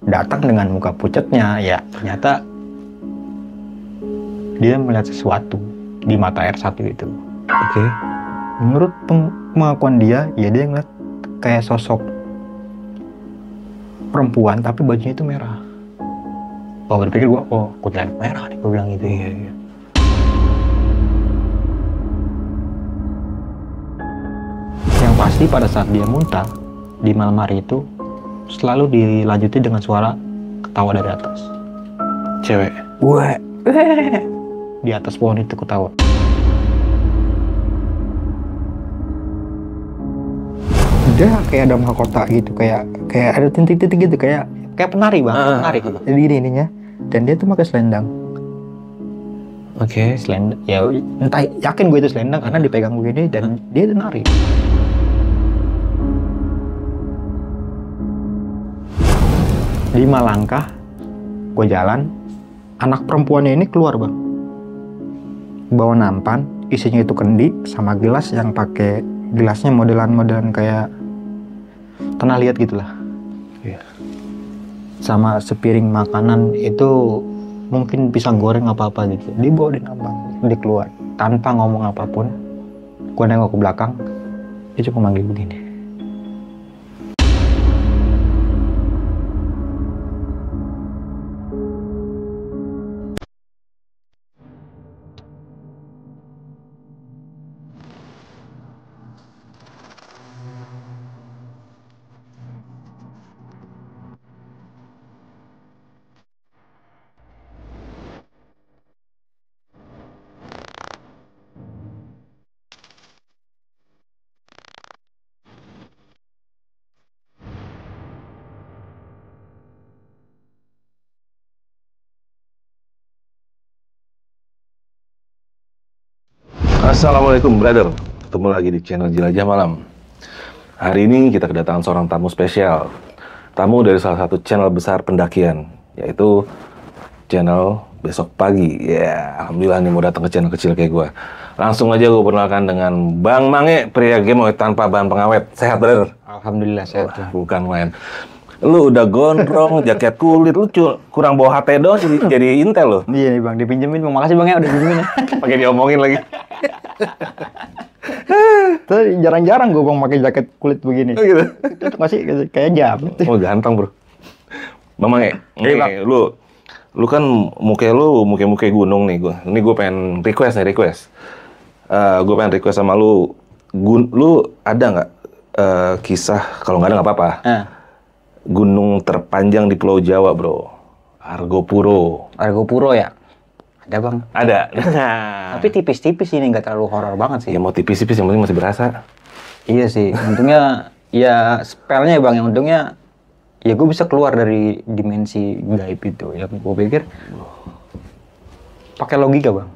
datang dengan muka pucatnya, ya ternyata dia melihat sesuatu di mata R1 itu. Oke. Menurut pengakuan dia, ya dia ngeliat kayak sosok perempuan tapi bajunya itu merah. Oh, berpikir gue, oh kuntilanak merah nih, gue bilang gitu. Iya. Yang pasti pada saat dia muntah di malam hari itu selalu dilanjuti dengan suara ketawa dari atas. Cewek. Weh, di atas pohon itu ketawa. Dia kayak ada mahkota gitu, kayak ada titik-titik gitu, kayak penari bang, penari gitu. Jadi ininya, dan dia tuh pakai selendang. Oke. Selendang, ya entah, yakin gue itu selendang karena dipegang begini dan dia tuh nari. Di langkah, gue jalan, anak perempuannya ini keluar bang, bawa nampan, isinya itu kendi sama gelas yang pakai gelasnya modelan kayak pernah lihat gitulah. Iya. Sama sepiring makanan itu mungkin pisang goreng apa-apa gitu. Dibawa di nampan, dia keluar tanpa ngomong apapun. Gue nengok ke belakang, dia cuma manggil begini. Assalamualaikum brother, ketemu lagi di channel Jelajah Malam. Hari ini kita kedatangan seorang tamu spesial. Tamu dari salah satu channel besar pendakian, yaitu channel Besok Pagi. Ya, alhamdulillah nih mau datang ke channel kecil kayak gue. Langsung aja gue perkenalkan dengan Bang Mange, pria gemoy tanpa bahan pengawet. Sehat brother? Alhamdulillah sehat. Bukan main. Lu udah gondrong, jaket kulit, lu kurang bawa HP doang jadi intel lo. Iya nih bang, dipinjemin. Makasih bang ya udah pinjemin ya. Pakai diomongin lagi. Terus jarang-jarang gue bang pakai jaket kulit begini. Oh gitu. Itu masih kayak jam. Oh ganteng bro. Bang Mange, lu kan muka gunung nih gua. Ini gue pengen request. Gue pengen request sama lu. Lu ada nggak kisah? Kalau nggak ada nggak apa-apa. Gunung terpanjang di Pulau Jawa bro. Argopuro. Argopuro ya? Ada bang. Ada. Tapi tipis-tipis ini, nggak terlalu horor banget sih. Ya mau tipis-tipis yang penting masih berasa. Iya sih, untungnya ya spellnya bang, yang untungnya ya gue bisa keluar dari dimensi gaib itu. Ya gue pikir pakai logika bang.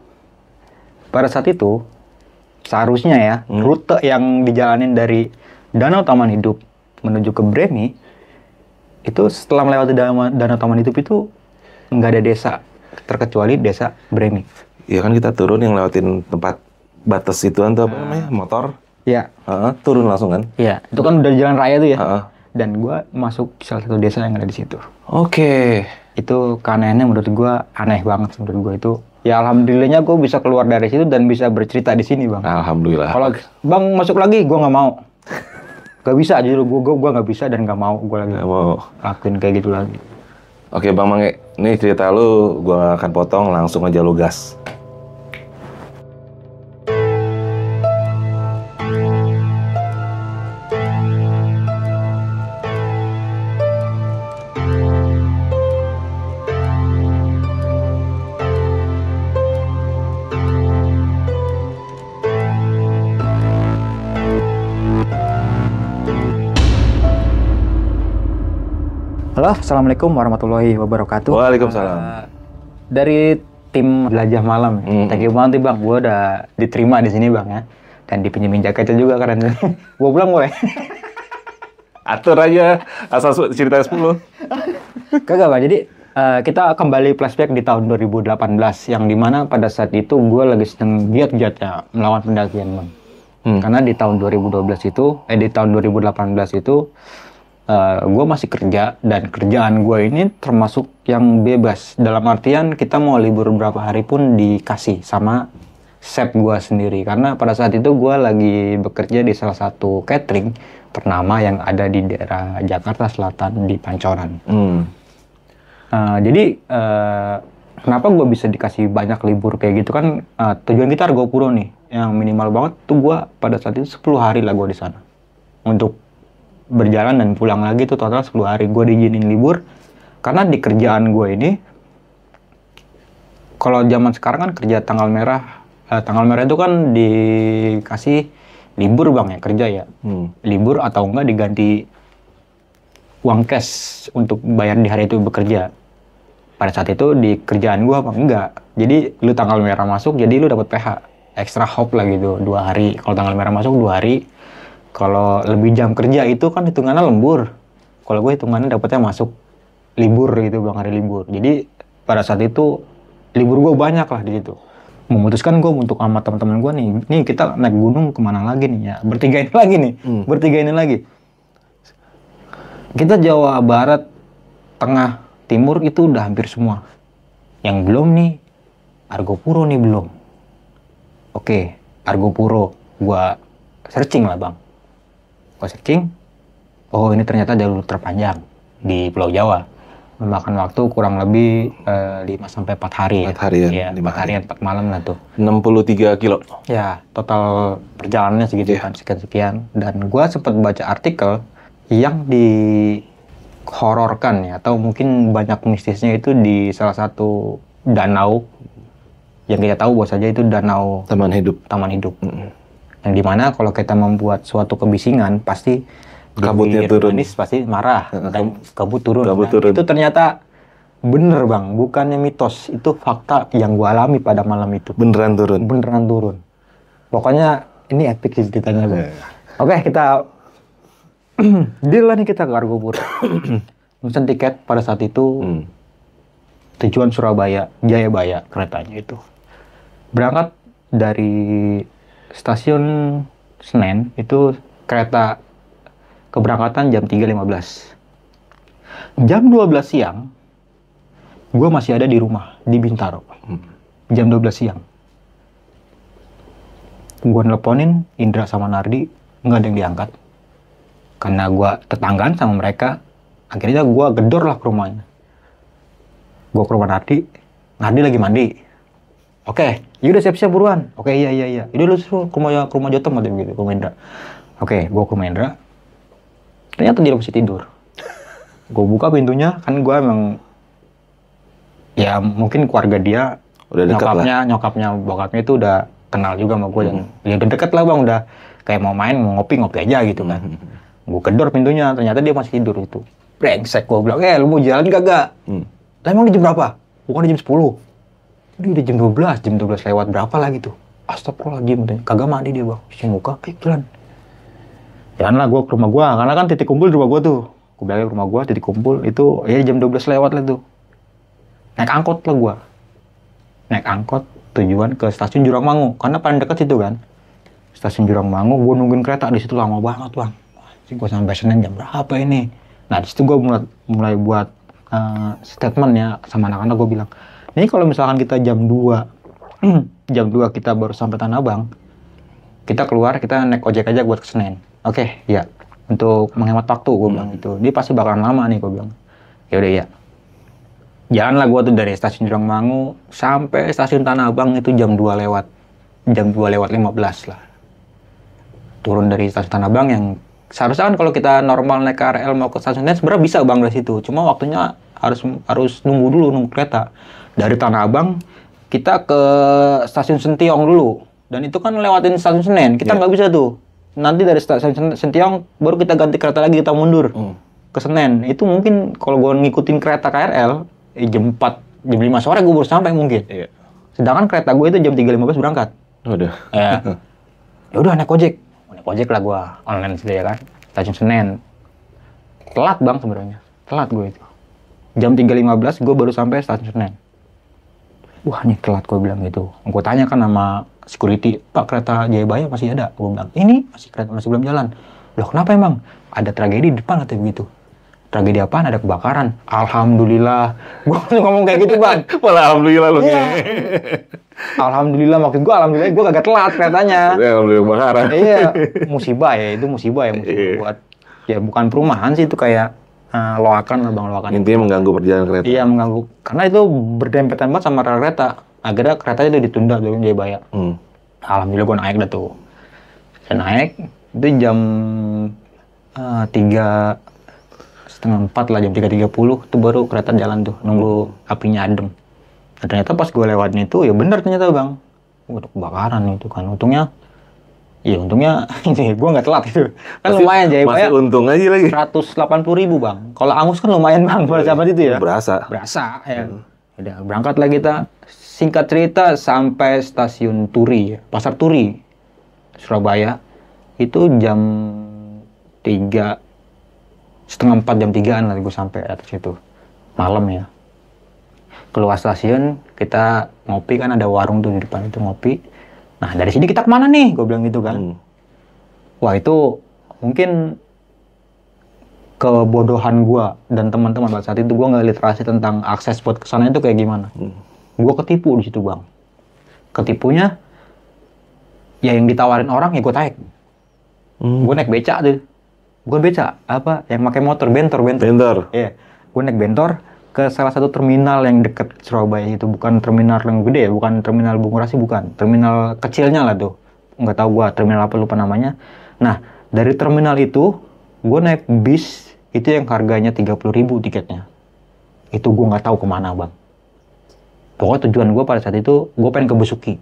Pada saat itu seharusnya ya rute yang dijalanin dari Danau Taman Hidup menuju ke Bremi itu setelah melewati Danau Taman Hidup itu nggak ada desa terkecuali desa Bremi. Iya kan kita turun yang lewatin tempat batas itu apa namanya, motor. Iya. Turun langsung kan? Iya, itu kan udah jalan raya tuh ya. Dan gue masuk salah satu desa yang ada di situ. Oke. Itu keanehannya menurut gue aneh banget menurut gue itu. Ya alhamdulillahnya gue bisa keluar dari situ dan bisa bercerita di sini bang. Alhamdulillah. Kalau bang masuk lagi, gue nggak mau. Gak bisa aja gue nggak bisa dan nggak mau gue lagi. Nggak mau. Lakuin kayak gitu lagi. Oke Bang Mange, ini cerita lu gue akan potong langsung aja lu gas. Halo, assalamualaikum warahmatullahi wabarakatuh. Waalaikumsalam. Dari tim Jelajah Malam. Thank you banget nih bang, gue udah diterima di sini bang ya. Dan dipinjemin jaketnya juga keren. Gue pulang boleh. Atur aja, asal cerita 10. Kagak bang, jadi kita kembali flashback di tahun 2018. Yang dimana pada saat itu gue lagi sedang giat-giatnya melawan pendakian bang. Karena di tahun 2012 itu, di tahun 2018 itu gue masih kerja, dan kerjaan gue ini termasuk yang bebas. Dalam artian kita mau libur berapa hari pun dikasih sama chef gue sendiri. Karena pada saat itu gue lagi bekerja di salah satu catering ternama yang ada di daerah Jakarta Selatan di Pancoran. Jadi kenapa gue bisa dikasih banyak libur kayak gitu kan, tujuan kita Argo Puro nih, yang minimal banget tuh gue pada saat itu 10 hari lah gue di sana untuk berjalan dan pulang lagi tuh total 10 hari gue diizinin libur. Karena di kerjaan gue ini, kalau zaman sekarang kan kerja tanggal merah itu kan dikasih libur bang ya, kerja ya, libur atau enggak diganti uang cash untuk bayar di hari itu bekerja. Pada saat itu di kerjaan gue apa enggak, jadi lu tanggal merah masuk jadi lu dapat PH extra hop lah gitu 2 hari. Kalau tanggal merah masuk 2 hari, kalau lebih jam kerja itu kan hitungannya lembur. Kalau gue hitungannya dapetnya masuk libur gitu bang, hari libur. Jadi pada saat itu libur gue banyak lah di situ. Memutuskan gue untuk sama teman-teman gue nih kita naik gunung kemana lagi nih ya, bertiga ini lagi. Kita Jawa Barat, Tengah, Timur itu udah hampir semua. Yang belum nih Argo Puro nih belum. Oke, Argo Puro gue searching lah bang. Gue searching, oh ini ternyata jalur terpanjang di Pulau Jawa. Memakan waktu kurang lebih 5-4 hari. 4 hari ya? Iya, 4 hari 4 malam lah tuh. 63 kilo? Ya, total perjalanannya segitu kan, sekian-sekian. Dan gue sempat baca artikel yang dihororkan ya, atau mungkin banyak mistisnya itu di salah satu danau yang kita tahu bahwa saja itu danau Taman Hidup. Yang dimana kalau kita membuat suatu kebisingan pasti kabutnya turun, manis pasti marah dan kabut turun. Turun. Itu ternyata bener bang, bukannya mitos, itu fakta yang gua alami pada malam itu. Beneran turun. Pokoknya ini epic sih ceritanya bang. Oke, kita deal lah nih kita ke Argo Puro. Pesan tiket pada saat itu tujuan Surabaya, Jayabaya keretanya itu. Berangkat dari stasiun Senen itu kereta keberangkatan jam 3.15. Jam 12 siang, gue masih ada di rumah, di Bintaro. Jam 12 siang. Gue nelponin Indra sama Nardi, nggak ada yang diangkat. Karena gue tetanggaan sama mereka, akhirnya gue gedor lah ke rumahnya. Gue ke rumah Nardi lagi mandi. Oke, yaudah siap-siap buruan. Oke, iya. Yaudah lu suruh ke rumah Jotem atau begitu, ke rumah Indra. Oke, gue ke rumah Indra. Ternyata dia masih tidur. Gue buka pintunya, kan gue emang ya mungkin keluarga dia, udah nyokapnya, bokapnya itu udah kenal juga sama gue, dan ya udah deket lah bang, udah kayak mau main, mau ngopi aja gitu kan. Gue gedor pintunya, ternyata dia masih tidur itu. Brengsek, gue bilang, lu mau jalan kagak? Lah emang di jam berapa? Bukan di jam 10. Dia udah jam 12 lewat berapa lagi tuh. Astagfirullahaladzim, kagak mandi dia bang, cuci muka, jalan. Jalan lah gue ke rumah gue, karena kan titik kumpul di rumah gue tuh. Gue bilang ke rumah gue, titik kumpul itu ya jam 12 lewat lah tuh. Naik angkot lah gue. Naik angkot tujuan ke stasiun Jurangmangu, karena paling dekat situ kan. Stasiun Jurangmangu, gue nungguin kereta di situ lama banget bang. Gue sampai Senen jam berapa ini? Nah di situ gue mulai buat statement ya sama anak-anak, gue bilang, ini kalau misalkan kita jam 2 kita baru sampai Tanah Abang, kita keluar, kita naik ojek aja buat ke Senen. Oke, ya. Untuk menghemat waktu, gue bilang gitu. Dia pasti bakalan lama nih, gue bilang. Ya udah ya. Jalan lah gue tuh dari stasiun Jurangmangu sampai stasiun Tanah Abang itu jam 2 lewat. Jam 2 lewat 15 lah. Turun dari stasiun Tanah Abang yang seharusnya kan kalau kita normal naik KRL mau ke stasiun Senen sebenarnya bisa bang dari situ. Cuma waktunya harus nunggu kereta. Dari Tanah Abang kita ke stasiun Sentiong dulu. Dan itu kan lewatin stasiun Senen. Kita nggak bisa tuh. Nanti dari stasiun Sentiong baru kita ganti kereta lagi, kita mundur ke Senen. Itu mungkin kalau gue ngikutin kereta KRL jam 4, jam 5 sore gue baru sampai mungkin. Sedangkan kereta gue itu jam 3.15 berangkat. Udah. Ya udah naik ojek lah gue online situ ya kan. Stasiun Senen. Telat bang sebenarnya. Telat gue itu. Jam 3.15 gue baru sampai stasiun Senen. Wah ini telat, gue bilang gitu. Gue tanya kan sama security, Pak kereta Jayabaya masih ada? Gue bilang, ini masih belum jalan. Loh kenapa emang? Ada tragedi di depan atau begitu? tragedi apaan? Ada kebakaran. Alhamdulillah. Gue langsung ngomong kayak gitu, Bang. Malah alhamdulillah lu. Iya. Alhamdulillah, maksud gue alhamdulillah gue kagak telat keretanya. Alhamdulillah kebakaran. Iya, musibah ya, itu musibah buat ya bukan perumahan sih, itu kayak loakan lah Bang, loakan. Intinya mengganggu perjalanan kereta. Iya, mengganggu. Karena itu berdempetan banget sama rel kereta. Akhirnya keretanya itu ditunda dari Jayabaya. Alhamdulillah gue naik dah tuh. Saya naik, itu jam 3:30 lah, jam 3:30 itu baru kereta jalan tuh, nunggu apinya adem. Dan ternyata pas gue lewatin itu, ya bener ternyata Bang. Udah kebakaran itu kan, untungnya ini gue nggak telat itu. Kan lumayan Jayabaya. Masih untung aja lagi. 180.000 Bang. Kalau Angus kan lumayan Bang pada zaman itu ya. Berasa Ya. Udah berangkat lah kita. Singkat cerita sampai stasiun Turi, Pasar Turi, Surabaya. Itu jam 3:30, jam 3-an lah gue sampai atas situ. Malam ya. Keluar stasiun, kita ngopi kan, ada warung tuh di depan itu ngopi. Nah, dari sini kita kemana nih? Gue bilang gitu kan. Wah, itu mungkin kebodohan gue dan teman-teman pada saat itu, gue nggak literasi tentang akses buat kesana itu kayak gimana. Gue ketipu di situ Bang. Ketipunya, ya yang ditawarin orang ya gue naik. Gue naik beca tuh. Gue beca, apa? Yang pakai motor, bentor. Iya, gue naik bentor ke salah satu terminal yang deket Surabaya itu. Bukan terminal yang gede ya, bukan terminal Bungurasi, bukan. Terminal kecilnya lah tuh. Nggak tahu gue terminal apa, lupa namanya. Nah, dari terminal itu, gue naik bis, itu yang harganya 30.000 tiketnya. Itu gue nggak tahu kemana Bang. Pokoknya tujuan gue pada saat itu, gue pengen ke Besuki.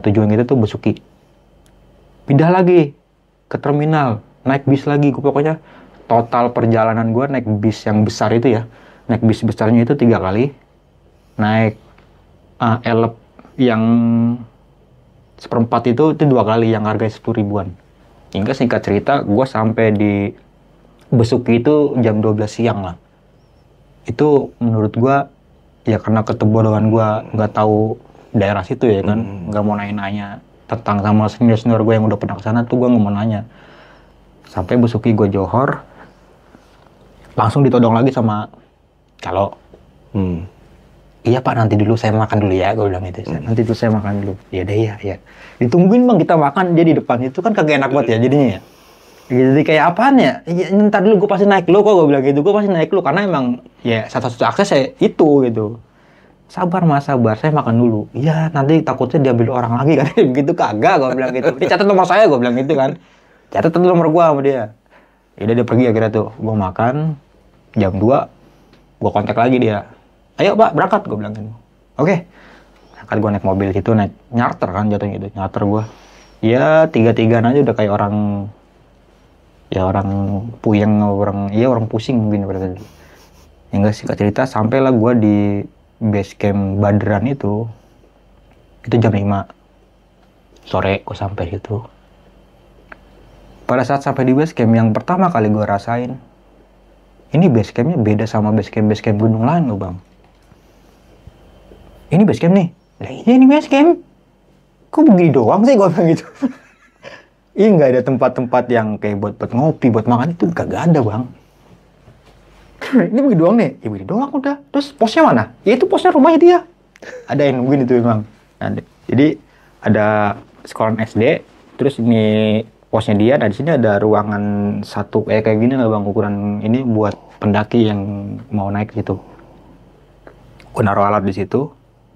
Tujuan kita tuh Besuki. Pindah lagi ke terminal, naik bis lagi. Gue pokoknya total perjalanan gue naik bis yang besar itu ya. Naik bis besarnya itu 3 kali. Naik elep yang 1/4 itu 2 kali yang harganya 10.000-an. Hingga singkat cerita, gue sampai di Besuki itu jam 12 siang lah. Itu menurut gue, ya karena ketebodohan gue nggak tahu daerah situ ya kan, nggak mau nanya tentang sama senior gue yang udah pernah kesana tuh, gue nggak mau nanya. Sampai Besuki gue johor, langsung ditodong lagi sama kalau iya Pak, nanti dulu saya makan dulu ya, gue bilang gitu. Nanti dulu saya makan dulu. Ya deh ya. Ditungguin Bang, kita makan dia di depan itu kan kagak enak banget ya jadinya ya. Jadi kayak apaan ya? Ntar dulu gue pasti naik lo kok, gue bilang gitu. Gue pasti naik lo karena emang ya satu-satu akses saya itu gitu. Sabar Mas, sabar. Saya makan dulu. Iya, nanti takutnya diambil orang lagi kan. Begitu kagak, gue bilang gitu. Dia catat nomor saya, gue bilang gitu kan. Catat nomor gue sama dia. Yaudah dia pergi akhirnya tuh. Gue makan, jam 2, gue kontak lagi dia. Ayo Pak, berangkat, gue bilang gitu. Oke. Berangkat, gue naik mobil gitu, naik nyarter kan jatuhnya gitu. Nyarter gue. Ya, 3-3an aja udah kayak orang puyeng, orang pusing mungkin pada itu. Hingga singkat cerita sampailah gue di base camp Badran itu jam 5 sore gue sampai situ. Pada saat sampai di base camp, yang pertama kali gue rasain, ini base campnya beda sama base camp gunung lain loh Bang. Ini base camp nih. Lah iya ini base camp. Kok begini doang sih gue bilang gitu. Iya nggak ada tempat-tempat yang kayak buat ngopi, buat makan itu kagak ada Bang. Ini begini doang nih, ya begini doang udah. Terus posnya mana? Ya itu posnya rumahnya dia. Ada yang nungguin itu Bang. Nah, jadi ada sekolah SD, terus ini posnya dia. Nah di sini ada ruangan satu kayak gini lah Bang, ukuran ini buat pendaki yang mau naik gitu. Gue naruh alat di situ.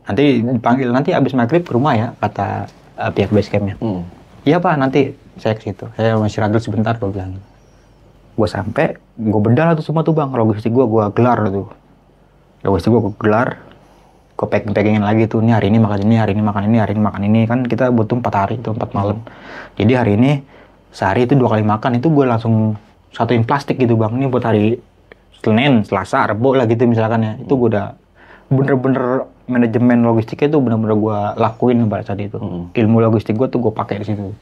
Nanti dipanggil, nanti abis maghrib ke rumah ya, kata pihak base campnya. Iya Pak, nanti saya ke situ. Saya masih ragu sebentar, gue bilang. Gue sampai, gue bedah lah tuh semua tuh Bang. Logistik gue gelar tuh. Logistik gue gelar. Gue packing-packingin lagi tuh. Ini hari ini makan ini, hari ini makan ini, hari ini makan ini. Kan kita butuh 4 hari tuh, 4 malam. Jadi hari ini, sehari itu 2 kali makan. Itu gue langsung satuin plastik gitu Bang. Ini buat hari Senin, Selasa, Rebo lah gitu misalkan ya. Itu gue udah bener-bener manajemen logistiknya itu bener-bener gue lakuin pada saat itu. Ilmu logistik gue tuh gue pakai di situ.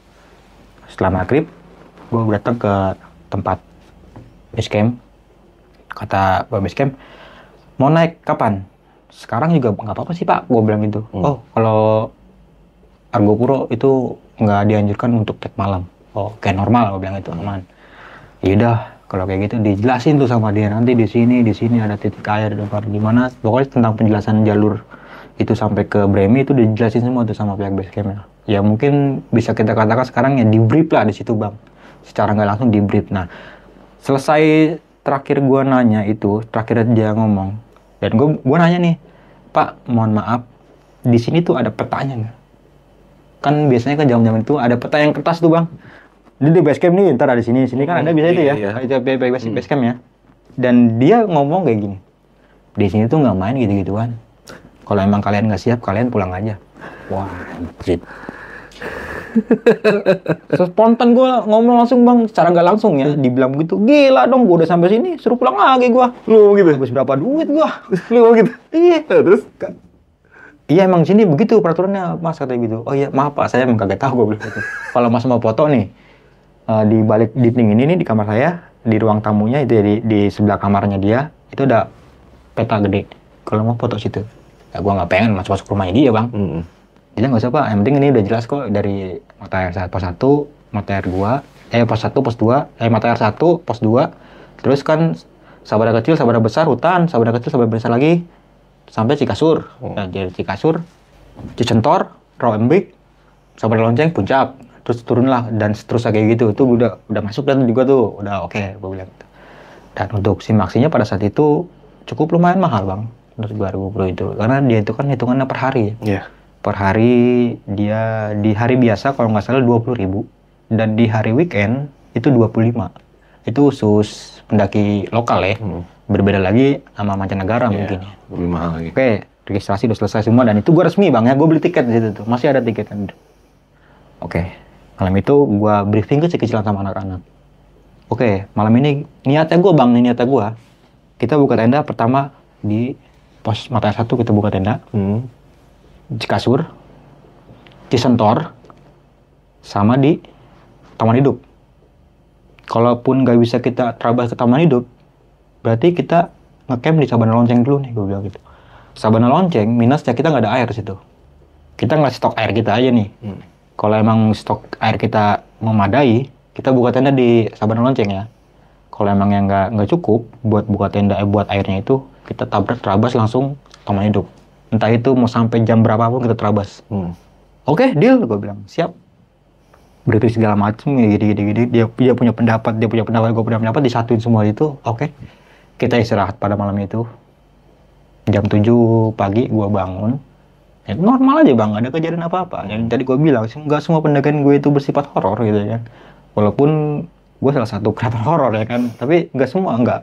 Setelah maghrib, gue datang ke tempat base camp. Kata Pak base camp, mau naik kapan? Sekarang juga nggak apa-apa sih Pak, gue bilang gitu. Oh, kalau Argopuro itu nggak dianjurkan untuk trek malam. Oh, kayak normal, gue bilang itu aman. Yaudah, Kalau kayak gitu dijelasin tuh sama dia, nanti di sini ada titik air depan gimana, pokoknya tentang penjelasan jalur itu sampai ke Bremi itu dijelasin semua tuh sama pihak base camp. Ya mungkin bisa kita katakan sekarang ya di brief lah di situ bang, secara nggak langsung di brief. Nah selesai terakhir gua nanya itu, terakhir dia ngomong dan gua nanya nih, Pak mohon maaf di sini tuh ada petanya nggak? Kan biasanya kan jam-jam itu ada peta yang kertas tuh bang. Di base camp nih, ntar ada sini kan ada bisa itu ya, itu base camp ya. Dan dia ngomong kayak gini, di sini tuh nggak main gitu-gituan. Kalau emang kalian nggak siap, kalian pulang aja. Wah, anjir. Spontan gue ngomong langsung bang, secara nggak langsung ya, dibilang begitu, gila dong, gue udah sampai sini, suruh pulang lagi gue. Lu gitu? Habis berapa duit gue? Lu gitu? Iya. Terus? Iya emang sini begitu peraturannya mas, katanya gitu. Oh iya maaf pak, saya emang kagak tahu gue bilang gitu. Kalau mas mau foto nih, di balik dinding ini nih di kamar saya, di ruang tamunya itu ya, di sebelah kamarnya dia itu ada peta gede. Kalau mau foto situ, ya gue nggak pengen masuk rumahnya dia bang. Jadi nggak usah pak, yang penting ini udah jelas kok dari mata air pos 1, mata air 2, pos 1, pos 2, mata air 1, pos 2, terus kan Sabana kecil, Sabana besar, hutan, Sabana kecil, Sabana besar lagi, sampai Cikasur. Nah, dari Cikasur, Cicentor, Rawembik, Sabana Lonceng, Puncak, terus turunlah dan seterusnya kayak gitu. Itu udah masuk dan juga tuh udah oke, gue bilang gitu. Dan untuk SIM maksinya pada saat itu cukup lumayan mahal bang menurut gue itu, karena dia itu kan hitungannya per hari. Per hari dia di hari biasa kalau nggak salah 20.000 dan di hari weekend itu 25. Itu khusus pendaki lokal ya. Berbeda lagi sama mancanegara mungkin. Lebih mahal lagi. Oke, registrasi udah selesai semua dan itu gue resmi bang ya, gue beli tiket di situ tuh, masih ada tiket kan. Oke, malam itu gue briefing kecil-kecilan sama anak-anak. Oke, malam ini niatnya gue bang, niatnya gue, kita buka tenda pertama di pos mata air 1 kita buka tenda. Cikasur, Cisentor, sama di Taman Hidup. Kalaupun nggak bisa kita terabas ke Taman Hidup, berarti kita ngecamp di Sabana Lonceng dulu nih, gue bilang gitu. Sabana Lonceng minusnya kita nggak ada air di situ. Kita nggak stok air kita aja nih. Kalau emang stok air kita memadai, kita buka tenda di Sabana Lonceng ya. Kalau emang yang nggak cukup buat buka tenda, buat airnya itu, kita terabas langsung Taman Hidup. Entah itu mau sampai jam berapapun kita terabas. Oke, deal, gue bilang siap. Berarti segala macam ya, gini. Dia punya pendapat, gue punya pendapat, disatuin semua itu. Oke. Kita istirahat pada malam itu. Jam 7 pagi gue bangun. Ya, normal aja bang, gak ada kejadian apa-apa. Yang tadi gue bilang, nggak semua pendakian gue itu bersifat horor gitu ya. Walaupun gue salah satu kreator horor ya kan, tapi nggak semua, enggak.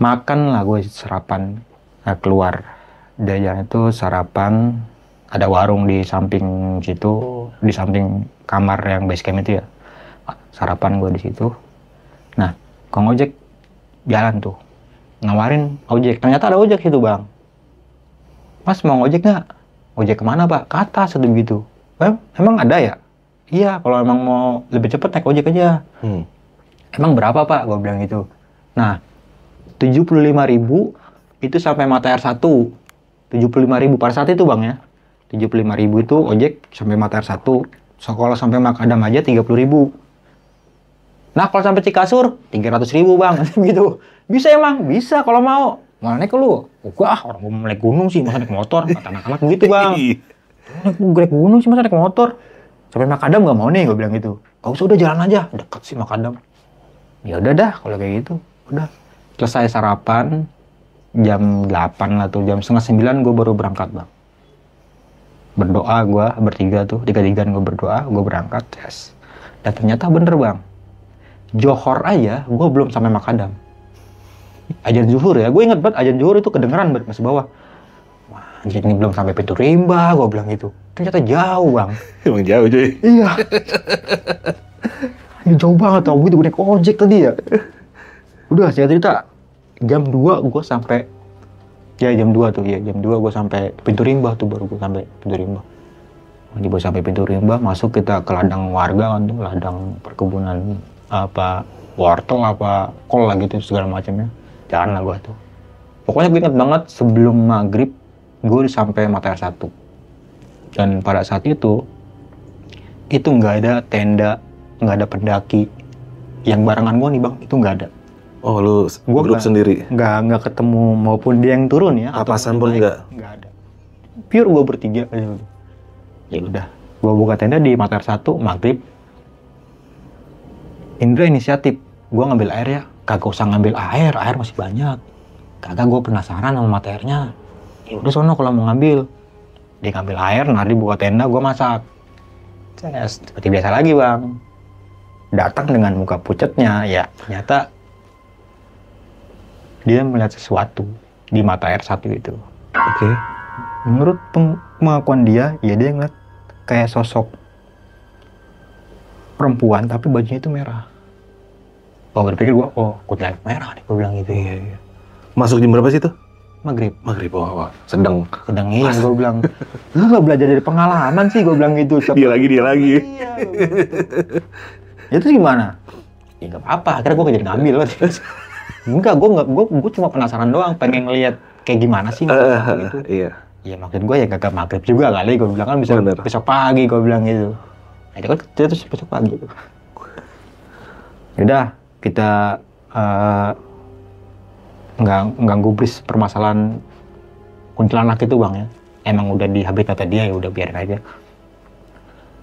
Makan lah gue sarapan. Nah, keluar dari jalan itu sarapan, ada warung di samping situ, di samping kamar yang base camp itu ya. Sarapan gue di situ. Nah, Kang ojek jalan tuh, nawarin ojek. Ternyata ada ojek situ bang. Mas mau ojek nggak? Ojek kemana pak? Ke atas atau begitu. Emang ada ya? Iya, kalau emang mau lebih cepat naik ojek aja. Emang berapa pak? Gue bilang gitu. Nah, 75.000 itu sampai mata air 1. 75.000 pada saat itu bang ya. 75.000 itu ojek sampai mata air 1. So, kalau sampai Makadam aja 30.000. Nah kalau sampai Cikasur 300.000 bang gitu. Bisa emang? Bisa kalau mau. Mau naik ke lu? Wah orang mau naik gunung sih, masa naik motor? Kata anak-anak begitu bang. Naik gunung sih, masa naik motor? Sampai Makadam nggak mau nih, gue bilang gitu. Gak usah, udah jalan aja, deket sih Makadam. Ya udah dah kalau kayak gitu. Udah selesai sarapan jam 8 lah tuh, jam setengah 9 gue baru berangkat bang. Berdoa gue bertiga tuh, tiga-tigaan gue berdoa, gue berangkat. Yes. Dan ternyata bener bang, Johor aja gue belum sampai Makadam. Ajan zuhur ya, gue inget banget ajan zuhur itu kedengeran banget masih bawah. Wah anjir ini belum sampai pintu rimba, gue bilang gitu. Ternyata jauh bang. Emang jauh cuy. Iya. Ini jauh banget tau, gue naik ojek tadi ya. Udah saya cerita jam 2 gue sampai, ya jam 2 tuh ya, jam 2 gue sampai pintu rimba tuh, baru gue sampai pintu rimba. Jadi gue sampai pintu rimba, masuk kita ke ladang warga kan tuh, ladang perkebunan apa wortel apa kol lah gitu segala macamnya. Jalan lah gue tuh. Pokoknya gue inget banget sebelum maghrib gue udah sampai mata air 1. Dan pada saat itu nggak ada tenda, nggak ada pendaki, yang barengan gue nih bang, itu nggak ada. Oh, lu grup sendiri? Nggak ketemu, maupun dia yang turun ya. Papasan pun nggak? Nggak ada. Pure gue bertiga aja. Ya udah, gue buka tenda di Matair 1, maghrib. Indra inisiatif, gue ngambil air ya. Kagak usah ngambil air masih banyak. Kagak, gue penasaran sama Matairnya. Ya udah sono kalau mau ngambil. Dia ngambil air, Nardi buka tenda, gue masak. Seperti biasa lagi bang. Datang dengan muka pucetnya, ya ternyata dia melihat sesuatu di Matair 1 itu. Oke. Menurut pengakuan dia, ya dia ngeliat kayak sosok perempuan tapi bajunya itu merah. Gue berpikir kuntilanak merah nih, gue bilang gitu. Iya. Masuk jam berapa sih tuh? Maghrib. Wah. Sedang iya, gue bilang. Lu nggak belajar dari pengalaman sih, gue bilang gitu. Dia lagi. Iya. Ya terus gimana? Ya nggak apa-apa. Akhirnya gue jadi ngambil. Enggak, gue cuma penasaran doang, pengen ngeliat kayak gimana sih gitu. Iya. Ya maksud gue ya kagak maghrib juga kali, gue bilang kan bisa besok pagi, gue bilang gitu. Nah itu kan terus besok pagi gitu. Yaudah, kita nggak gubris permasalahan kuntilanak itu bang ya. Emang udah di habitatnya dia, ya udah biarin aja.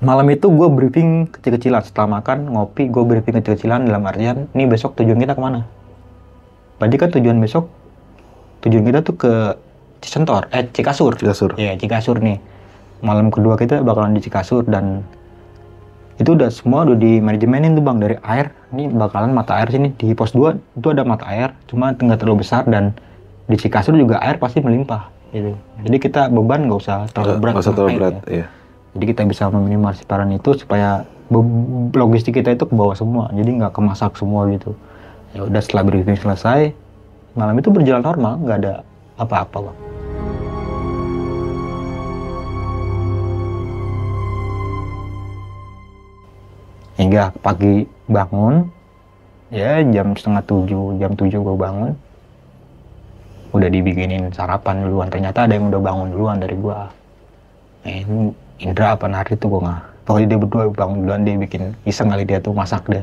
Malam itu gue briefing kecil-kecilan, setelah makan, ngopi, gue briefing kecil-kecilan dalam artian, nih besok tujuan kita kemana? Berarti kan tujuan kita tuh ke Cikasur. Iya, Cikasur nih. Malam kedua kita bakalan di Cikasur, dan itu semua udah di manajemenin tuh bang, dari air. Ini bakalan mata air sini di pos 2 itu ada mata air, cuma nggak terlalu besar, dan di Cikasur juga air pasti melimpah gitu. Jadi kita beban nggak usah terlalu berat. Iya. Jadi kita bisa meminimalisir peran itu supaya logistik kita itu ke bawah semua, jadi nggak kemasak semua gitu. Ya udah, setelah briefing selesai, malam itu berjalan normal, nggak ada apa-apa bang. Hingga pagi bangun, ya jam 6:30, jam 7 gue bangun. Udah dibikinin sarapan duluan, ternyata ada yang udah bangun duluan dari gue. Ini Indra apa Nardi tuh gue nggak. Pokoknya dia berdua bangun duluan, dia bikin iseng kali dia tuh masak deh.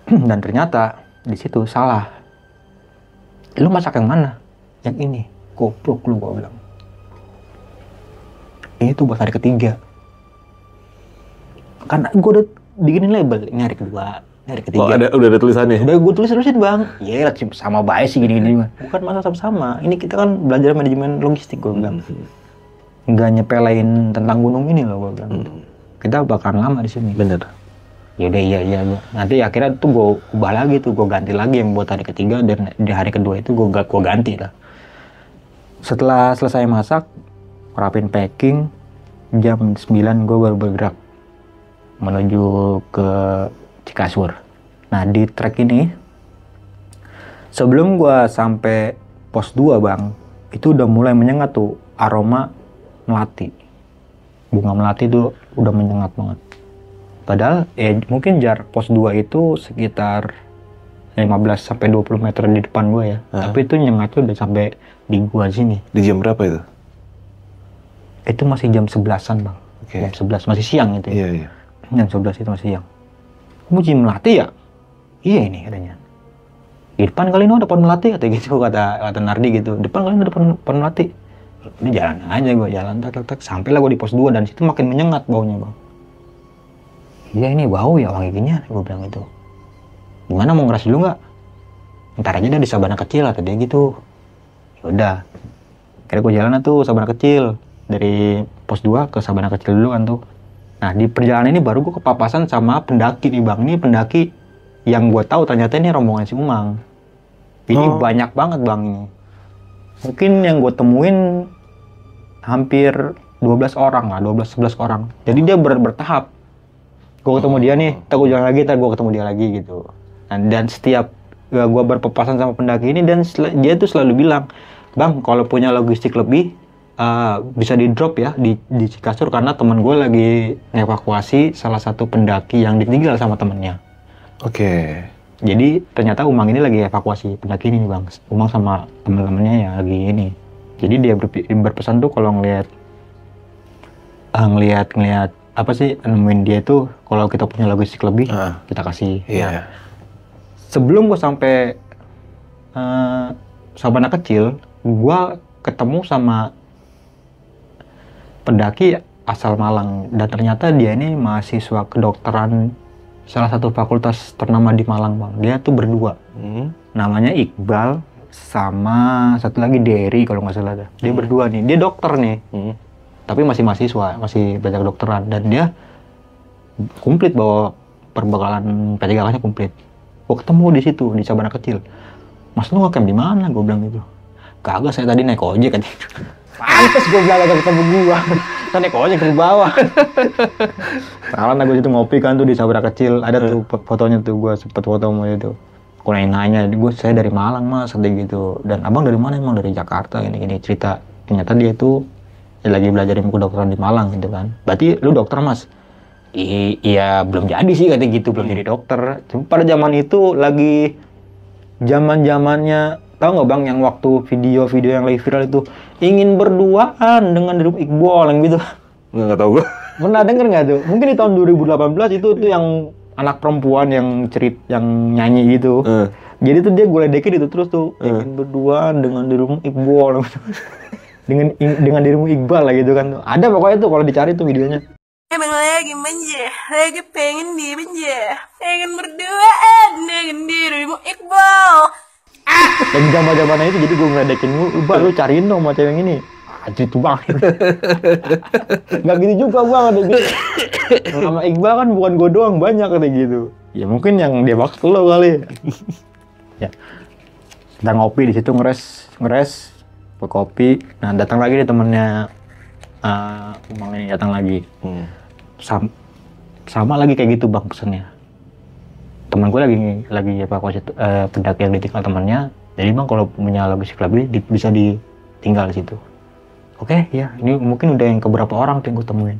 Dan ternyata di situ salah. Lu masak yang mana? Yang ini. Goblok lu, gue bilang. Ini tuh buat hari ketiga. Karena gue udah bikinin label, ini hari kedua, ini hari ketiga. Oh, udah ada tulisannya? Udah gue tulisin bang. Iya, sama baik sih gini-gini. Bukan masalah sama-sama. Ini kita kan belajar manajemen logistik, gue bilang. Nggak nyepelein tentang gunung ini loh, gue bilang. Kita bakalan lama di sini. Bener. Yaudah, iya. Nanti akhirnya tuh gue ubah lagi tuh, gue ganti lagi yang buat hari ketiga, dan di hari kedua itu gue ganti lah. Setelah selesai masak, rapin packing, jam 9 gue baru bergerak menuju ke Cikasur. Nah di trek ini, sebelum gue sampai pos 2 bang, itu udah mulai menyengat tuh aroma melati. Bunga melati tuh udah menyengat banget. Padahal mungkin jarak pos 2 itu sekitar 15-20 meter di depan gue ya. Tapi itu nyengatnya udah sampai di gua sini. Di jam berapa itu? Itu masih jam 11-an bang. Okay. Jam 11, masih siang itu ya. Iya. Jam 11 itu masih siang. Kamu cium melati ya? Iya ini katanya. Di depan kali ini ada pohon melati, kata gitu, kata Nardi gitu. Depan kali ini ada pohon melati. Ini jalan aja gue, jalan tak. Sampailah gue di pos 2, dan situ makin menyengat baunya bang. Iya ini bau ya wangi ginian, gue bilang gitu. Gimana mau ngeras dulu nggak? Ntar aja deh di sabana kecil, kata dia gitu. Yaudah. Akhirnya gue jalan tuh sabana kecil. Dari pos 2 ke sabana kecil dulu kan tuh. Nah di perjalanan ini baru gue kepapasan sama pendaki nih bang. Ini pendaki yang gue tahu ternyata ini rombongan si Umang. Ini banyak banget bang ini. Mungkin yang gue temuin hampir 12 orang lah, 12-11 orang. Jadi dia bertahap. Gue ketemu dia nih, ntar gue jalan lagi, ntar gue ketemu dia lagi gitu. Dan setiap gue berpapasan sama pendaki ini, dan dia tuh selalu bilang, bang kalau punya logistik lebih, bisa di drop ya di Cikasur, karena teman gue lagi ngevakuasi salah satu pendaki yang ditinggal sama temennya. Oke. Jadi ternyata Umang ini lagi evakuasi pendaki ini bang. Umang sama teman-temannya yang lagi ini. Jadi dia berpesan tuh kalau ngelihat apa sih, nemuin dia tuh kalau kita punya logistik lebih kita kasih. Iya. sebelum gue sampai Sabana Kecil, gue ketemu sama pendaki asal Malang, dan ternyata dia ini mahasiswa kedokteran salah satu fakultas ternama di Malang, Bang. Dia tuh berdua. Namanya Iqbal sama satu lagi Derry kalau nggak salah. Dia berdua nih. Dia dokter nih. Tapi masih mahasiswa, masih belajar kedokteran, dan dia komplit bawa perbekalan P3K-nya komplit. Gue ketemu di situ di Sabana Kecil. Mas, lu ngecamp di mana? Gue bilang gitu. Kagak, saya tadi naik ojek kan. Pantes gue bilang gak ketemu gua. Saya naik ojek ke bawah. Salah gue situ ngopi kan tuh di Sabana Kecil. Ada tuh fotonya tuh, gue sempet foto sama itu. Aku nanya, saya dari Malang mas, kayak gitu. Dan abang dari mana? Emang dari Jakarta, gini cerita. Ternyata dia tuh lagi belajar ilmu kedokteran di Malang gitu kan. Berarti lu dokter mas? Iya belum jadi sih katanya gitu, belum jadi dokter. Cuma pada zaman itu lagi zaman-zamannya, tahu nggak bang yang waktu video-video yang lagi viral itu ingin berduaan dengan Deddy Iqbal yang gitu. Nggak tahu gue. Pernah denger nggak tuh? Mungkin di tahun 2018 itu yang anak perempuan yang yang nyanyi gitu. Jadi tuh dia gue ledekin itu terus tuh ingin berduaan dengan dirimu Iqbal. dengan dirimu Iqbal lah gitu kan. Ada pokoknya tuh kalau dicari tuh videonya. Emang lagi manja, lagi pengen dimanja, pengen berduaan dengan dirimu Iqbal. Dan zaman-zamannya itu jadi gue ngeledekin Iqbal, lu cariin dong sama cewek ini. Anjir tuh bang. Gak gitu juga bang, ada gitu. Sama Iqbal kan bukan gue doang, banyak kayak gitu. Ya mungkin yang dia maksud lo kali. Ya. Kita ngopi di situ ngeres kopi. Nah datang lagi deh temennya Umang ini datang lagi. Sama lagi kayak gitu bang pesannya. Teman gue lagi evakuasi pendaki yang ditinggal temannya. Jadi bang kalau punya logistik lagi bisa ditinggal di situ. Oke, ya ini mungkin udah yang keberapa orang tuh yang gue temuin.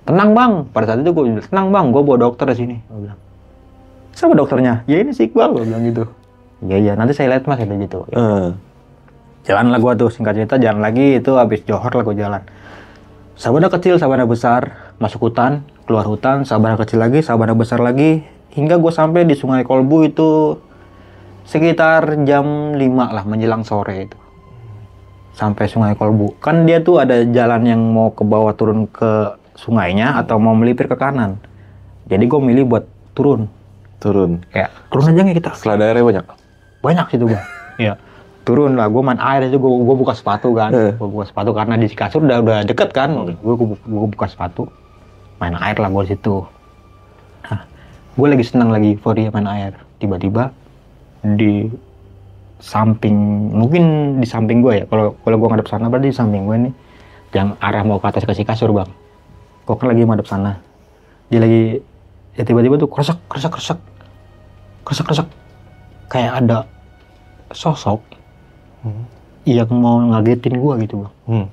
Tenang bang, pada saat itu gue bilang tenang bang, gue bawa dokter di sini. Gue bilang, siapa dokternya? Ya ini si Iqbal, gue bilang gitu. Iya nanti saya lihat mas kayak gitu. Jalan lah gue tuh, singkat cerita jalan lagi itu habis Johor lah gue jalan. Sabana kecil, sabana besar, masuk hutan, keluar hutan, sabana kecil lagi, sabana besar lagi, hingga gue sampai di Sungai Kolbu itu sekitar jam 5 lah menjelang sore itu. Sampai Sungai Kolbu. Kan dia tuh ada jalan yang mau ke bawah turun ke sungainya atau mau melipir ke kanan. Jadi gue milih buat turun. Kayak turun aja nggak kita? Selada airnya banyak? Banyak situ bang. Iya. Turun lah, gue main air aja, gue buka sepatu kan. Gue buka sepatu karena di kasur udah deket kan. Gue buka sepatu, main air lah gue di situ. Nah, gue lagi senang lagi euforia main air. Tiba-tiba di samping, mungkin di samping gue ya. Kalau gue ngadep sana berarti di samping gue nih. Yang arah mau ke atas kasih kasur bang. Gue kan lagi ngadep sana. Dia lagi, ya tiba-tiba tuh kresek. Kayak ada sosok yang mau ngagetin gue gitu bang.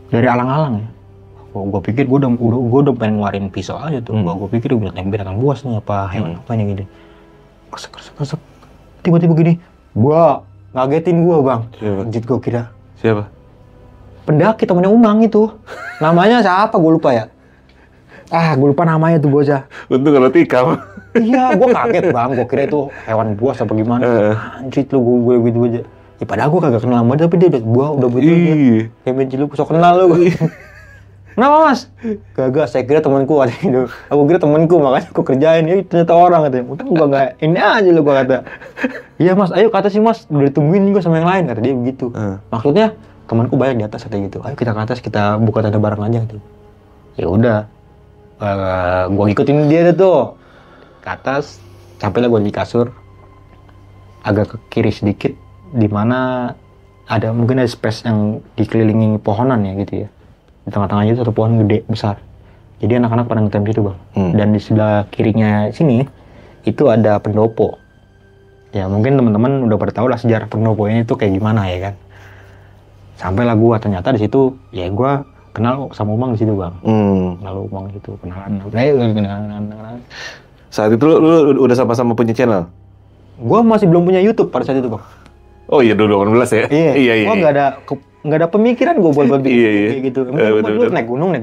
Dari alang-alang ya. Gue pikir gue udah pengen ngeluarin pisau aja tuh. Gue pikir binatang buas nih apa hewan apa nih gitu. Kresek. Tiba-tiba gini, gue ngagetin gue bang. Anjir gue kira. Siapa? Pendaki temennya Umang itu. Namanya siapa gue lupa ya. Gue lupa namanya tuh bocah. Untung kalau tikam. Iya, gue kaget bang. Gue kira itu hewan buas apa gimana. Anjir lu gue gitu aja. Ya padahal gue kagak kenal sama dia, tapi dia udah begitu dia. Kayak benci lu, sok kenal lu. Kenapa mas? Kagak, saya kira temanku ada gitu. Aku kira temanku, makanya aku kerjain. Ya ternyata orang katanya. Udah gua nggak, ini aja lu gua kata. Iya mas, ayo kata sih mas, udah ditungguin juga sama yang lain kata dia begitu. Maksudnya temanku banyak di atas kata gitu. Ayo kita ke atas, kita buka tenda bareng aja gitu. Ya udah, gua ngikutin dia tuh ke atas. Sampailah gua di kasur, agak ke kiri sedikit, di mana ada mungkin ada space yang dikelilingi pohonan ya gitu ya. Di tengah-tengahnya itu satu pohon gede besar. Jadi anak-anak pada ngetem situ bang. Dan di sebelah kirinya sini itu ada pendopo. Ya mungkin teman-teman udah pada tahu lah sejarah pendopo ini tuh kayak gimana ya kan. Sampailah gua ternyata di situ ya gua kenal sama Umang di situ bang. Kenal Umang di situ, kenalan. Saat itu lu udah sama-sama punya channel? Gua masih belum punya YouTube pada saat itu bang. Oh iya 2018 ya? Iya. Gua nggak ada pemikiran gue buat kayak gitu. Bener. Naik gunung.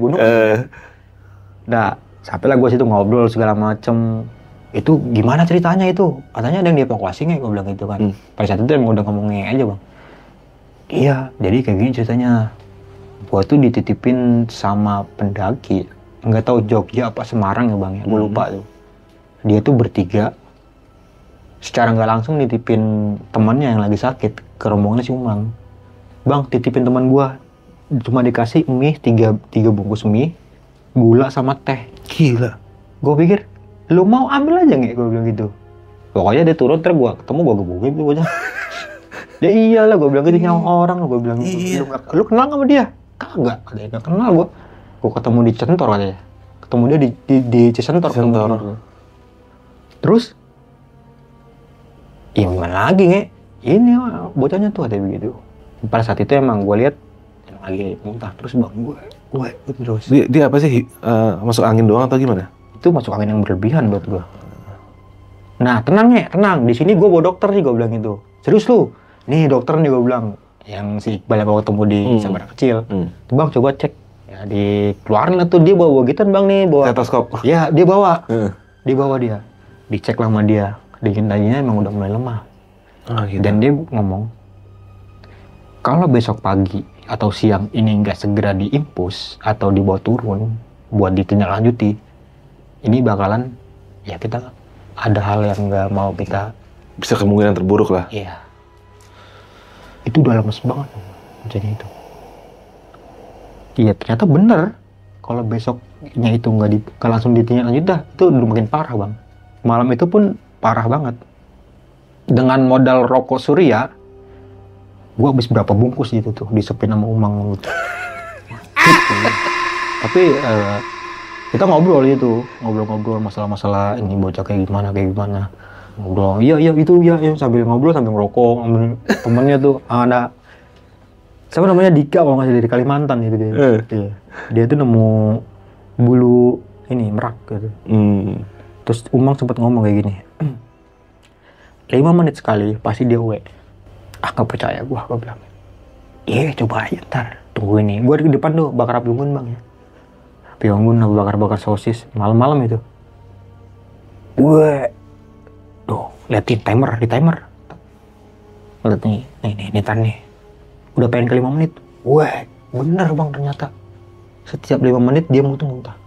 Nah, sampailah gue situ ngobrol segala macem. Itu gimana ceritanya itu? Katanya ada yang dievakuasi nggak? Gue bilang gitu kan. Pada saat itu emang udah ngomongnya aja bang. Iya, jadi kayak gini ceritanya. Gue tuh dititipin sama pendaki. Nggak tahu Jogja apa Semarang ya bang ya. Gue lupa tuh. Dia tuh bertiga. Secara nggak langsung nitipin temannya yang lagi sakit ke rombongan si Umang. Bang, titipin teman gue. Cuma dikasih mie, tiga bungkus mie, gula sama teh. Gila. Gue pikir, lu mau ambil aja nggak? Gue bilang gitu. Pokoknya dia turun, terus gue ketemu, gue gebukin tuh bocah. Ya iyalah, gue bilang gitu, nyawa orang. Gue bilang gitu. Lu kenal nggak sama dia? Kagak, katanya nggak kenal gue. Gue ketemu di Centor katanya. Ketemu dia di Cisentor. Terus, ya gimana lagi nge? Ini bocahnya tuh katanya begitu. Pada saat itu emang gue lihat lagi muntah terus bang, gue terus. Dia apa sih? Masuk angin doang atau gimana? Itu masuk angin yang berlebihan buat gue. Nah tenang ya, tenang. Di sini gue bawa dokter nih, gue bilang gitu. Serius lu? Nih dokter nih gue bilang. Yang si Iqbal yang ketemu di Sabara Kecil. Tuh bang coba cek. Ya dikeluarin lah tuh, dia bawa gituan bang nih. Bawa stetoskop. Ya dia bawa. Dibawa dia. Dicek lah sama dia. Dikintanya emang udah mulai lemah. Gitu. Dan dia ngomong, kalau besok pagi atau siang ini nggak segera diimpus atau dibawa turun buat ditindaklanjuti, ini bakalan ya kita ada hal yang nggak mau kita. Bisa kemungkinan terburuk lah. Iya. Itu udah lemes banget jadi itu. Iya ternyata bener. Kalau besoknya itu nggak langsung ditindaklanjuti dah, itu udah makin parah bang. Malam itu pun parah banget. Dengan modal rokok Surya, gue habis berapa bungkus gitu tuh disepin sama Umang gitu. Tapi kita ngobrol ngobrol masalah-masalah ini bocah kayak gimana ngobrol. Iya itu ya sambil ngobrol sambil ngerokok. Temennya tuh ada siapa namanya Dika kalau nggak salah dari Kalimantan gitu dia. Dia tuh nemu bulu ini merak gitu. Terus Umang sempat ngomong kayak gini. 5 menit sekali pasti dia uwe. Gak percaya gue bilang. Iya coba aja ntar. Tunggu ini. Gue di depan tuh bakar api unggun bang ya. Api unggun bakar sosis. Malam-malam itu. Gue. Tuh liatin di timer. Lihat nih. Nih tar nih. Udah pengen ke 5 menit. Gue. Bener bang ternyata. Setiap 5 menit dia muntah.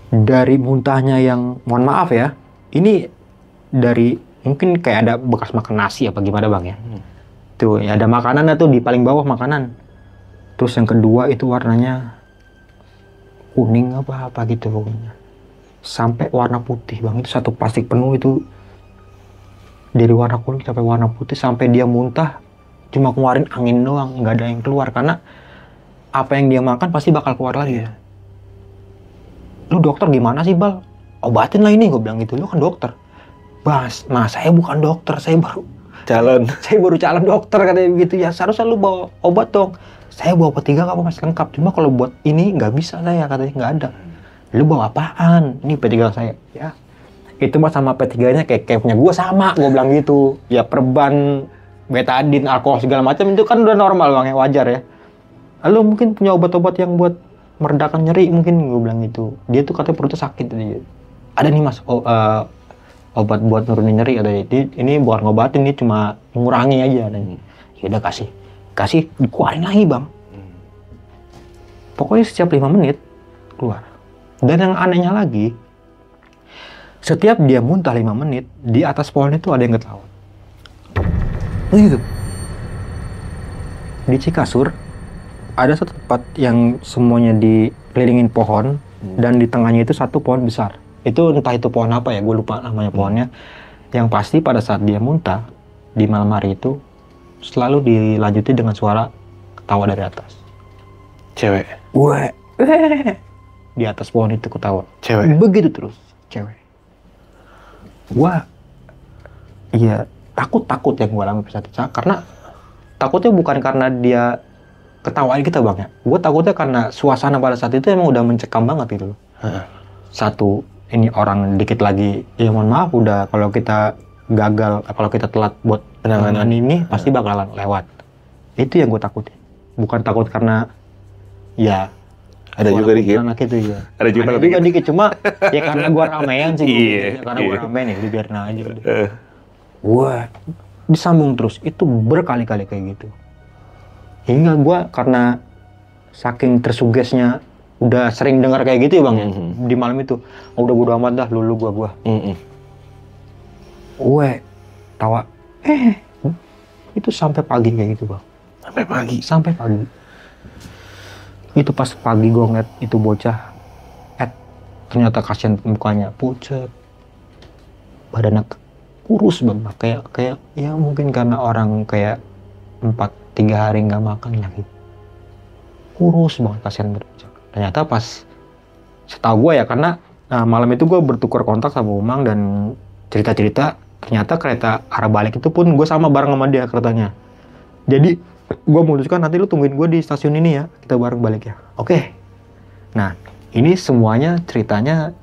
Dari muntahnya yang mohon maaf ya. Ini dari mungkin kayak ada bekas makan nasi apa gimana bang ya. Tuh ya ada makanan tuh di paling bawah makanan. Terus yang kedua itu warnanya kuning apa gitu pokoknya. Sampai warna putih bang, itu satu plastik penuh itu. Dari warna kuning sampai warna putih sampai dia muntah cuma keluarin angin doang, nggak ada yang keluar karena apa yang dia makan pasti bakal keluar lagi ya. Lu dokter gimana sih Bal? Obatin lah ini, gue bilang gitu. Lu kan dokter. Mas, saya bukan dokter, saya baru calon dokter katanya begitu ya. Seharusnya lu bawa obat dong. Saya bawa P3 kamu masih lengkap. Cuma kalau buat ini nggak bisa saya, katanya nggak ada. Lu bawa apaan? Ini P3 saya. Ya, itu mah sama P3-nya kayak punya gue sama. Gue bilang gitu. Ya perban, betadine, alkohol segala macam itu kan udah normal bang ya, wajar ya. Lu mungkin punya obat-obat yang buat meredakan nyeri mungkin, gue bilang gitu. Dia tuh katanya perutnya sakit. Ada nih mas, obat buat nurunin nyeri ada. Ini bukan ngobatin, ini cuma mengurangi aja. Ya udah kasih dikeluarin lagi bang. Pokoknya setiap 5 menit keluar. Dan yang anehnya lagi, setiap dia muntah 5 menit, di atas pohon itu ada yang ketawa. Gitu. Di Cikasur ada satu tempat yang semuanya dikelilingin pohon, dan di tengahnya itu satu pohon besar. Itu entah itu pohon apa ya, gue lupa namanya pohonnya. Yang pasti pada saat dia muntah di malam hari itu selalu dilanjuti dengan suara ketawa dari atas. Cewek. Gue di atas pohon itu ketawa. Cewek. Begitu terus, cewek. Gua iya takut yang gue alami pada saat itu, karena takutnya bukan karena dia ketawain kita bang ya. Gue takutnya karena suasana pada saat itu emang udah mencekam banget gitu loh. Satu, ini orang dikit lagi, ya mohon maaf udah kalau kita gagal, kalau kita telat buat penanganan ini pasti bakalan lewat. Itu yang gue takutin. Bukan takut karena ya Ada juga dikit. Anak itu ya. Ada juga dikit. Cuma ya karena gua ramean sih. Iya, Karena iya. gua ramean ya, biarin aja udah. Gua disambung terus. Itu berkali-kali kayak gitu. Hingga gua karena saking tersugesnya udah sering dengar kayak gitu ya Bang ya, di malam itu. Udah bodo amat dah, lulu gua. Gue tawa. Itu sampai pagi kayak gitu Bang. Sampai pagi. Itu pas pagi gue ngeliat itu bocah, ternyata kasihan mukanya pucet, badannya kurus banget, kayak ya mungkin karena orang kayak 3 hari nggak makan lagi, kurus banget, kasihan banget. Ternyata pas setahu gue ya, karena malam itu gue bertukar kontak sama Umang dan cerita-cerita, ternyata kereta arah balik itu pun gue sama bareng sama dia keretanya. Jadi gue memutuskan nanti lu tungguin gue di stasiun ini ya, kita bareng balik ya. Oke. Nah, ini semuanya ceritanya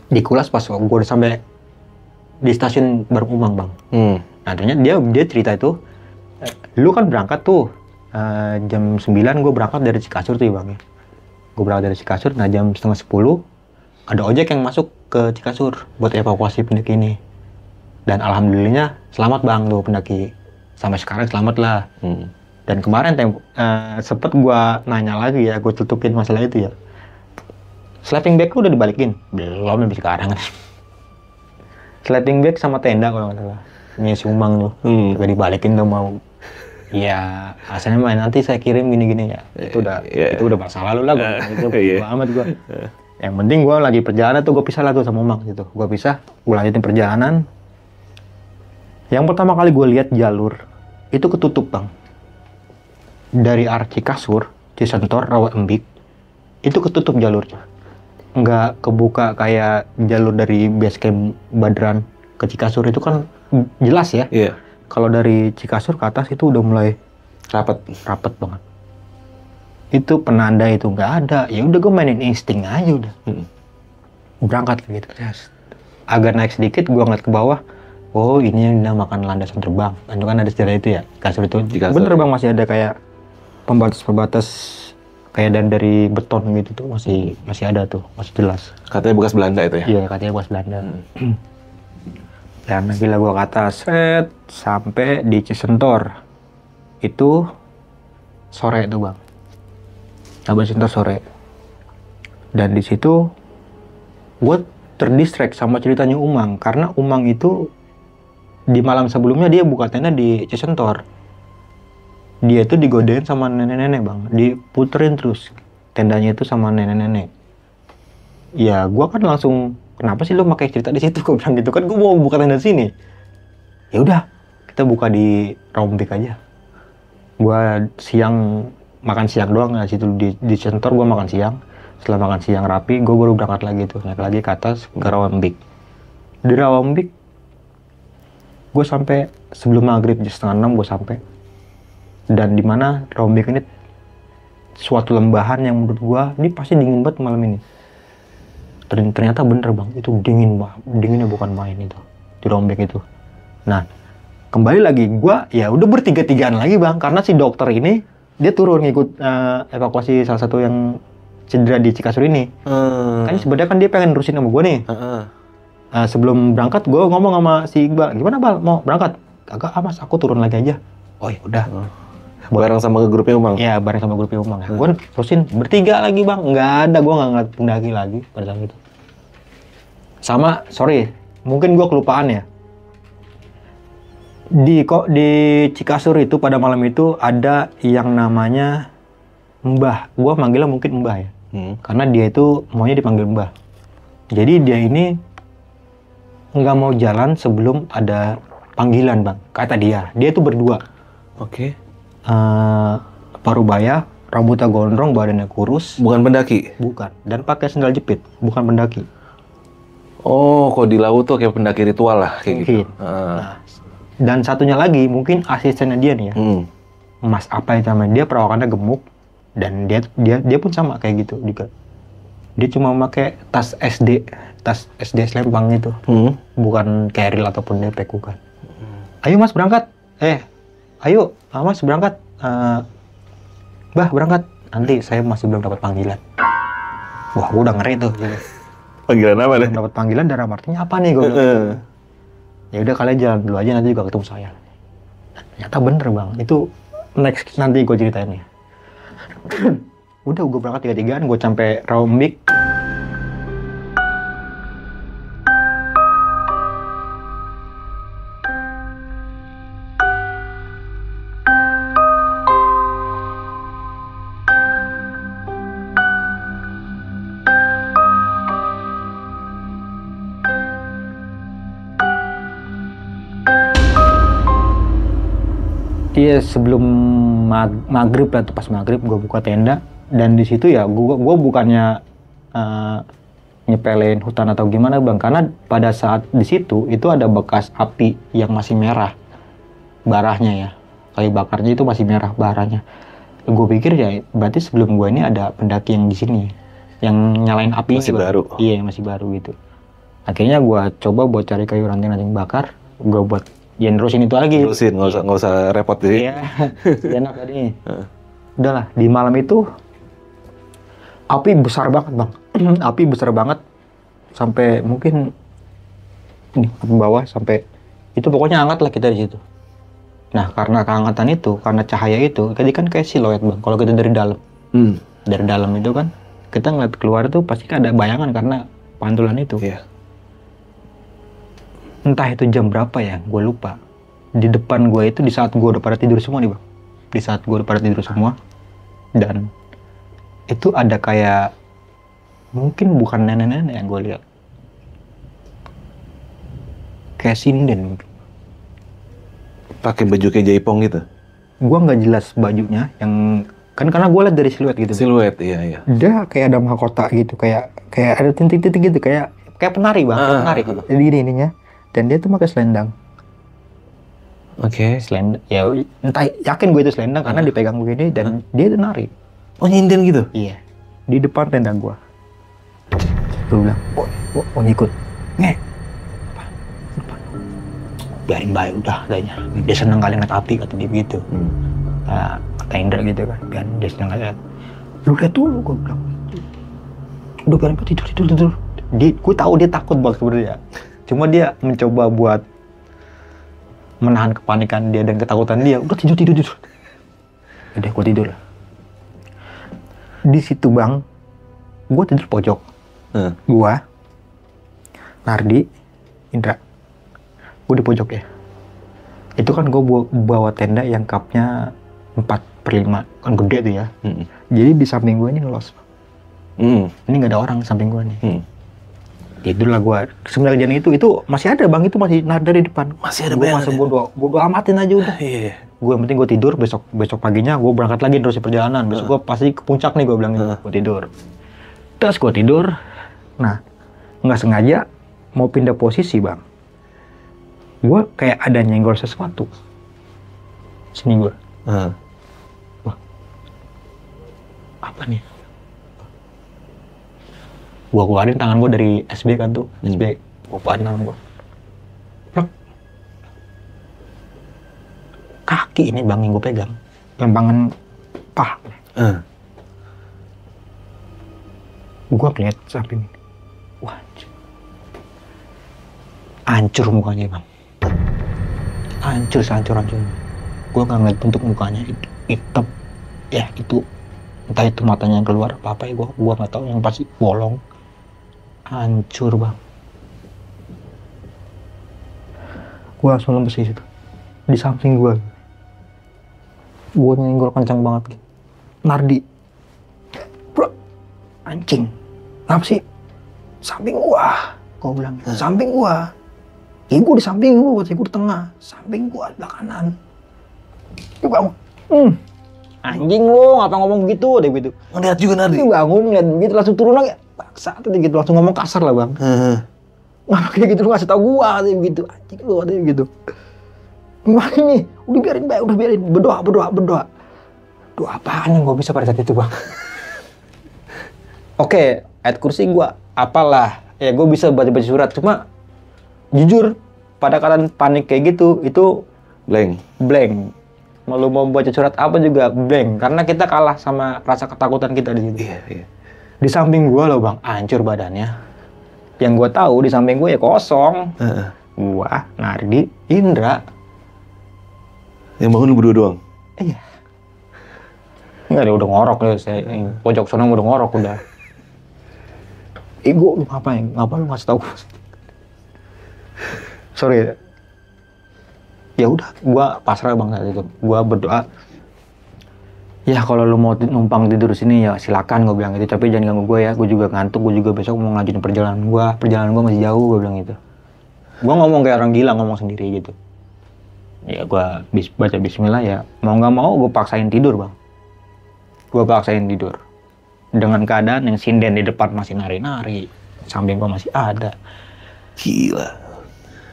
dikulas pas gue udah sampai di stasiun bareng Umang Bang. Nah, ternyata dia cerita itu, lu kan berangkat tuh jam 9, gue berangkat dari Cikasur tuh ya Bang ya. Gue berangkat dari Cikasur, nah jam 9:30 ada ojek yang masuk ke Cikasur buat evakuasi pendaki ini. Dan alhamdulillahnya selamat Bang tuh pendaki. Sampai sekarang selamat lah. Dan kemarin sempet gue nanya lagi ya, gue tutupin masalah itu ya. Sleeping bag udah dibalikin? Belum, sampai sekarang. Sleeping bag sama tenda kalau nggak salah. Ini si Umang tuh. Udah dibalikin tuh mau. Ya, asalnya mah nanti saya kirim gini-gini ya. Itu udah masa lalu lah. Itu amat gue. Yang penting gue lagi perjalanan tuh, gue pisah lah tuh sama Umang gitu. Gue pisah, gue lanjutin perjalanan. Yang pertama kali gue lihat jalur itu ketutup Bang. Dari arah Cikasur, Cisentor, Rawatembik, itu ketutup jalurnya. Nggak kebuka kayak jalur dari base camp Badran ke Cikasur itu kan jelas ya. Iya. Kalau dari Cikasur ke atas itu udah mulai rapet banget. Itu penanda itu nggak ada. Ya udah gue mainin insting aja udah. Berangkat gitu. Agak naik sedikit, gue ngeliat ke bawah. Oh, ini yang dinamakan landasan terbang. Itu kan ada sejarah itu ya. Kasur itu. Bener Bang, masih ada kayak pembatas-pembatas kayak dari beton gitu tuh, masih ada tuh, masih jelas. Katanya bekas Belanda itu ya? Iya, katanya bekas Belanda. Dan gila gua ke atas, sampai di Cisentor. Itu sore tuh Bang. Sampai Cisentor sore. Dan di situ gua terdistract sama ceritanya Umang, karena Umang itu di malam sebelumnya dia buka tenda di Cisentor. Dia itu digodain sama nenek-nenek Bang, diputerin terus tendanya itu sama nenek-nenek. Ya gua kan langsung, kenapa sih lo pakai cerita di situ? Gua bilang gitu kan, gua mau buka tenda di sini. Ya udah, kita buka di Rawatembik aja. Gua makan siang doang di situ di Cisentor, gua makan siang. Setelah makan siang rapi, gue baru berangkat lagi tuh, naik lagi ke atas ke Rawatembik. Di Rawatembik, gue sampai sebelum maghrib, jam 5:30 gue sampai. Dan di mana Rawatembik ini suatu lembahan yang menurut gue ini pasti dingin banget malam ini. Ternyata bener Bang, itu dingin banget, dinginnya bukan main itu di Rawatembik itu. Nah, kembali lagi gue ya udah bertiga-tigaan lagi Bang, karena si dokter ini dia turun ngikut evakuasi salah satu yang cedera di Cikasur ini. Kan sebenarnya kan dia pengen nerusin sama gue nih. Sebelum berangkat gue ngomong sama si Iqbal, gimana Bal, mau berangkat? Kagak Mas, aku turun lagi aja. Oh ya udah. Bareng sama grupnya Umang? Iya, bareng sama grupnya Umang. Gue terusin bertiga lagi Bang, nggak ada, gue nggak ngeliat pendaki lagi pada saat itu. Sama, sorry, mungkin gue kelupaan ya. Di Cikasur itu pada malam itu ada yang namanya Mbah. Gue manggilnya mungkin Mbah ya. Karena dia itu maunya dipanggil Mbah. Jadi dia ini nggak mau jalan sebelum ada panggilan Bang. Kata dia itu berdua. Oke. Parubaya, rambutnya gondrong, badannya kurus. Bukan pendaki? Bukan. Dan pakai sendal jepit, bukan pendaki. Oh, kok di laut tuh kayak pendaki ritual lah kayak Mungkin. gitu. Nah, dan satunya lagi mungkin asistennya dia nih ya. Mas apa itu namanya? Dia perawakannya gemuk. Dan dia pun sama kayak gitu juga. Dia cuma pakai tas SD selempang itu. Bukan carrier ataupun backpack, bukan. Ayo Mas berangkat. Ayo Mas berangkat. Bah berangkat. Nanti saya masih belum dapat panggilan. Wah, gue udah ngeri tuh. Panggilan apa deh? Dapat panggilan dari artinya apa nih gue bilang. Ya udah kalian jalan dulu aja, nanti juga ketemu saya. Ternyata bener bang, itu next nanti gue ceritain ya. Udah gue berangkat 3-3an, gue sampai Rawambik. Iya, sebelum maghrib lah tuh, pas maghrib gue buka tenda, dan di situ ya gue bukannya nyepelin hutan atau gimana bang, karena pada saat di situ itu ada bekas api yang masih merah barahnya ya, kayu bakarnya itu masih merah barahnya. Gue pikir ya berarti sebelum gue ini ada pendaki yang di sini yang nyalain api Masih bang. baru. Iya, masih baru gitu. Akhirnya gue coba buat cari kayu ranting-ranting bakar, gue buat ya nerusin itu lagi. Terusin, nggak usah repot sih. Iya, enak tadi. Udahlah, di malam itu api besar banget bang. Api besar banget sampai mungkin ini ke bawah, sampai itu pokoknya hangat lah kita di situ. Nah, karena kehangatan itu, karena cahaya itu, jadi kan kayak siluet bang. Kalau kita dari dalam, dari dalam itu kan kita ngeliat keluar tuh pasti kan ada bayangan karena pantulan itu. Iya. Entah itu jam berapa ya, gue lupa. Di depan gue itu di saat gue udah pada tidur semua nih bang. Di saat gue udah pada tidur semua. Dan itu ada kayak, mungkin bukan nenek-nenek yang gue lihat. Kayak sinden mungkin. Pakai baju kayak jaipong gitu? Gue nggak jelas bajunya, yang kan karena gue lihat dari siluet gitu. Siluet, iya. Dia kayak ada mahkota gitu, kayak ada titik-titik gitu, kayak penari bang, kayak penari. Jadi gini ininya. Dan dia tuh pakai selendang. Oke. Selendang, ya entah, yakin gue itu selendang karena dipegang begini dan dia itu nari. Oh, nyinden gitu? Iya, di depan tenda gue. Gue bilang, oh ngikut. Nge. Biarin baik udah katanya. Dia seneng kali ngeliat api, kata dia gitu. Nah, kata Indra gitu kan, biar dia seneng ngeliat. Lu lihat dulu, gue bilang. Udah biarin tidur. Gue tahu dia takut banget sebenarnya. Cuma dia mencoba buat menahan kepanikan dia dan ketakutan dia. Udah tidur. Udah, gue tidur. Di situ bang, gue tidur pojok. Gue, Nardi, Indra. Gue di pojok ya. Itu kan gue bawa tenda yang kapnya 4/5. Kan gede tuh ya. Jadi di samping gue ini ngelos. Ini gak ada orang di samping gue nih. Tidurlah gue. Sebenarnya itu masih ada bang, itu masih nada di depan. Masih ada bayangan. Gue masih bodo amatin aja udah. Iya. Gue yang penting gue tidur, besok paginya gue berangkat lagi terus perjalanan. Besok gue pasti ke puncak nih, gue bilang gue tidur. Terus gue tidur. Nah, nggak sengaja mau pindah posisi bang. Gue kayak ada nyenggol sesuatu. Sini gue. Wah, apa nih? Gue keluarin tangan gue dari SB kan tuh, SB. Gue keluarin tangan gue. Kaki ini bang yang gue pegang, lembangan paha. Gue ngeliat samping ini. Wah, hancur mukanya bang. Hancur. Gue nggak ngeliat bentuk mukanya, itu hitam. Ya itu, entah itu matanya yang keluar apa ya, gue nggak tahu. Yang pasti bolong. Hancur bang. Gue langsung lemes di situ. Di samping gue nyenggol kencang banget. Nardi, bro, anjing, kenapa sih? Samping gua, kau bilang. Samping gua. Gue di samping gua, gue di tengah. Samping gua, sebelah kanan. Gue bangun. Anjing lu, ngapa ngomong begitu? Dia gitu. Ngeliat juga Nardi? Gue bangun, ngeliat gitu, langsung turun lagi. Paksa, gitu, langsung ngomong kasar lah bang. Ngapa kayak gitu, lu ngasih tau gua, dia gitu. Anjing lu, dia gitu. Gimana nih? Udah biarin, Mbak. Udah biarin. Berdoa. Doa apaan yang gue bisa pada saat itu, Bang? Oke, ayat kursi gue apalah. Ya, gue bisa baca-baca surat. Cuma, jujur, pada keadaan panik kayak gitu, itu blank. Mau baca surat apa juga blank. Karena kita kalah sama rasa ketakutan kita di situ. Iya. Di samping gue loh bang, hancur badannya. Yang gue tahu di samping gue ya kosong. Gue, Nardi, Indra. Yang bangun lu berdua doang? Iya. Enggak, dia udah ngorok ya. Saya pojok sana udah ngorok udah. Gue lu ngapain? Ngapa lu ngasih tahu? Sorry. Ya udah, gue pasrah bang saat itu. Gue berdoa. Ya kalau lu mau numpang tidur sini ya silakan, gue bilang gitu. Tapi jangan ganggu gue ya. Gue juga ngantuk. Gue juga besok mau ngajuin perjalanan gue. Perjalanan gue masih jauh, gue bilang gitu. Gue ngomong kayak orang gila, ngomong sendiri gitu. Ya gue baca bismillah ya. Mau nggak mau gue paksain tidur bang. Gue paksain tidur. Dengan keadaan yang sinden di depan masih nari-nari. Samping gue masih ada. Gila.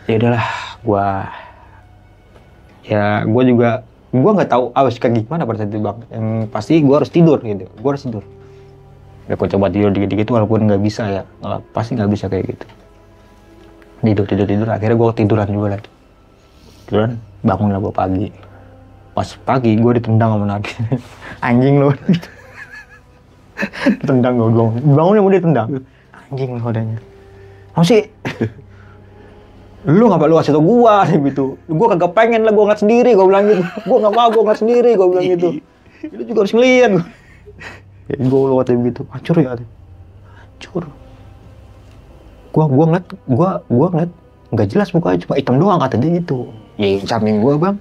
Ya udahlah, gue juga nggak tahu harus kayak gimana pada saat itu bang. Yang pasti gue harus tidur gitu. Gue harus tidur. Ya gue coba tidur dikit-dikit walaupun nggak bisa ya. Pasti nggak bisa kayak gitu. Tidur. Akhirnya gue tiduran juga lagi. Tiduran, bangun lah gue pagi. Pas pagi gue ditendang sama Nadi. Anjing lo. Ditendang gue. Bangunnya mau ditendang. Anjing lo adanya. Apa sih? Lu ngapa lu kasih tau gua gitu. Gua kagak pengen lah, gua ngeliat sendiri, gua bilang gitu. Gua nggak mau, gua ngeliat sendiri, gua bilang gitu. Lu juga harus ngeliat. Ya gua lu katanya begitu. Hancur ya. Hancur. Gua ngeliat nggak jelas mukanya, cuma hitam doang katanya gitu. Ya samping gua bang.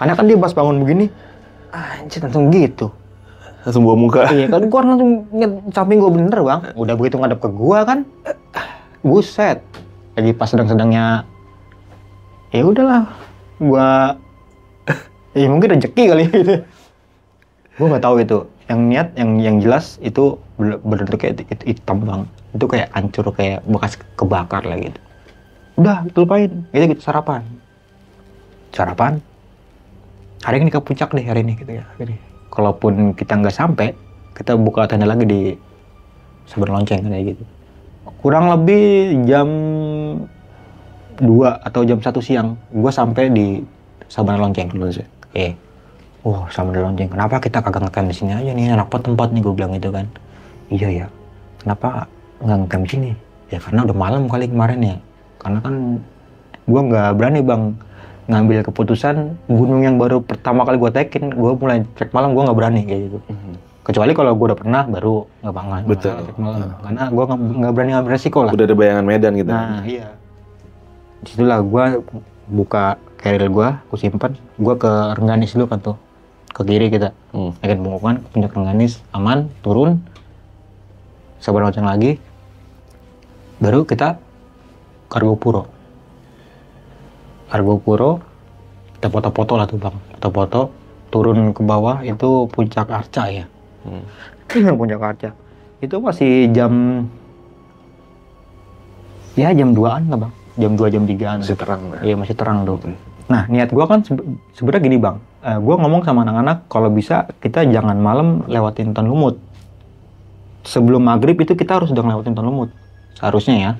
Karena kan dia pas bangun begini, anjir langsung gitu. Langsung bawa muka. Iya kan gua langsung samping gua bener bang. Udah begitu ngadep ke gua kan. Buset. Lagi pas sedang-sedangnya, ya udahlah, gua, ya mungkin rezeki kali gitu. Gua nggak tahu itu. Yang niat, yang jelas itu bener-bener kayak hitam bang. Itu kayak hancur, kayak bekas kebakar lah gitu. Udah, itu lupain. Gitu sarapan. Hari ini ke puncak deh hari ini gitu ya. Kalaupun kita nggak sampai, kita buka tenda lagi di Sabar Lonceng kayak gitu. Kurang lebih jam 2 atau jam 1 siang, gue sampai di Sabar Lonceng. Sabar Lonceng. Kenapa kita kagak ngecamp di sini aja nih? Enak tempat nih, gue bilang gitu kan. Iya ya. Kenapa nggak ngecamp di sini? Ya karena udah malam kali kemarin ya. Karena kan gue nggak berani bang ngambil keputusan gunung yang baru pertama kali gue tekin. Gue mulai trek malam, gue nggak berani kayak gitu. Kecuali kalau gue udah pernah, baru nggak banget. Betul. Karena gue nggak berani ngambil resiko lah. Udah ada bayangan medan gitu. Nah iya. Disitulah gue buka carrier gue simpan. Gue ke Rengganis dulu kan tuh. Ke kiri kita. Naikin punggungan, ke puncak Rengganis, aman, turun. Sabar Lonceng lagi. Baru kita Argopuro. Kita foto-foto lah tuh bang. Foto-foto, turun ke bawah itu puncak Arca ya. Puncak Arca itu masih jam 2-an lah bang, jam 2 jam 3-an masih terang ya? Iya masih terang tuh. Nah niat gua kan sebenarnya gini bang, gua ngomong sama anak-anak kalau bisa kita jangan malam lewatin Ton Lumut. Sebelum maghrib itu kita harus udah ngelewatin Ton Lumut seharusnya ya.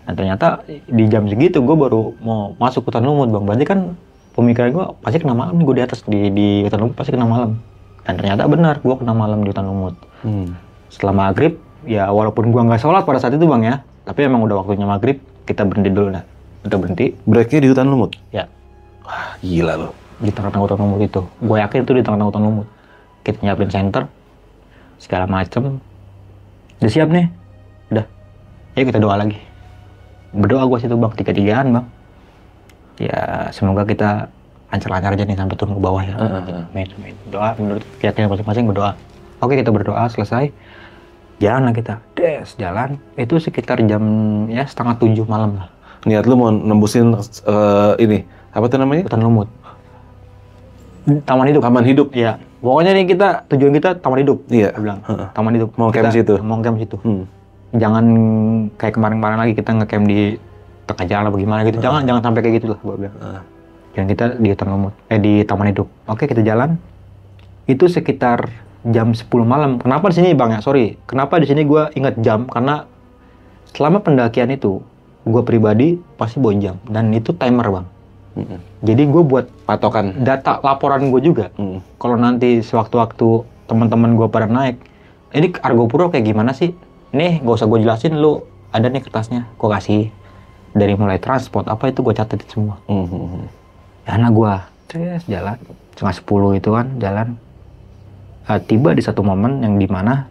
Nah ternyata di jam segitu gua baru mau masuk ke Ton Lumut bang. Berarti kan pemikiran gua pasti kena malam nih, gua di atas di Ton Lumut pasti kena malam. Dan ternyata benar, gue kena malam di hutan lumut. Setelah maghrib, ya walaupun gue nggak sholat pada saat itu bang ya, tapi emang udah waktunya maghrib, kita berhenti dulu dah. Udah berhenti. Breaknya di hutan lumut? Ya. Wah, gila loh. Di tengah-tengah hutan lumut itu. Gue yakin itu di tengah-tengah hutan lumut. Kita nyiapin center, segala macem. Udah siap nih. Udah. Ayo kita doa lagi. Berdoa gue situ bang, 3-3an bang. Ya semoga kita lancar-lancar aja nih sampai turun ke bawah ya. Main. Doa menurut keyakinan masing-masing, berdoa. Oke kita berdoa, selesai. Jalan lah kita. Jalan. Itu sekitar jam ya 6:30 malam lah. Niat lu mau nembusin ini, apa tuh namanya? Hutan lumut. Taman hidup. Taman hidup? Iya. Pokoknya nih tujuan kita taman hidup. Iya. Dia bilang. Taman hidup. Mau camp situ? Mau camp situ. Jangan kayak kemarin-kemarin lagi kita nge-camp di tengah jalan apa gimana gitu. Jangan sampai kayak gitu lah gua bilang. Dan kita di hutan lumut, di taman hidup. Oke kita jalan. Itu sekitar jam 10 malam. Kenapa di sini bang ya? Sorry. Kenapa di sini gue ingat jam? Karena selama pendakian itu, gue pribadi pasti bawa jam. Dan itu timer bang. Jadi gue buat patokan data laporan gue juga. Kalau nanti sewaktu-waktu teman-teman gue pada naik, Ini Argopuro kayak gimana sih? Nih, gak usah gue jelasin, lu ada nih kertasnya, gue kasih. Dari mulai transport, apa itu gue catetin semua. Ya, anak gue, terus jalan, 9:30 itu kan, jalan. Tiba di satu momen yang dimana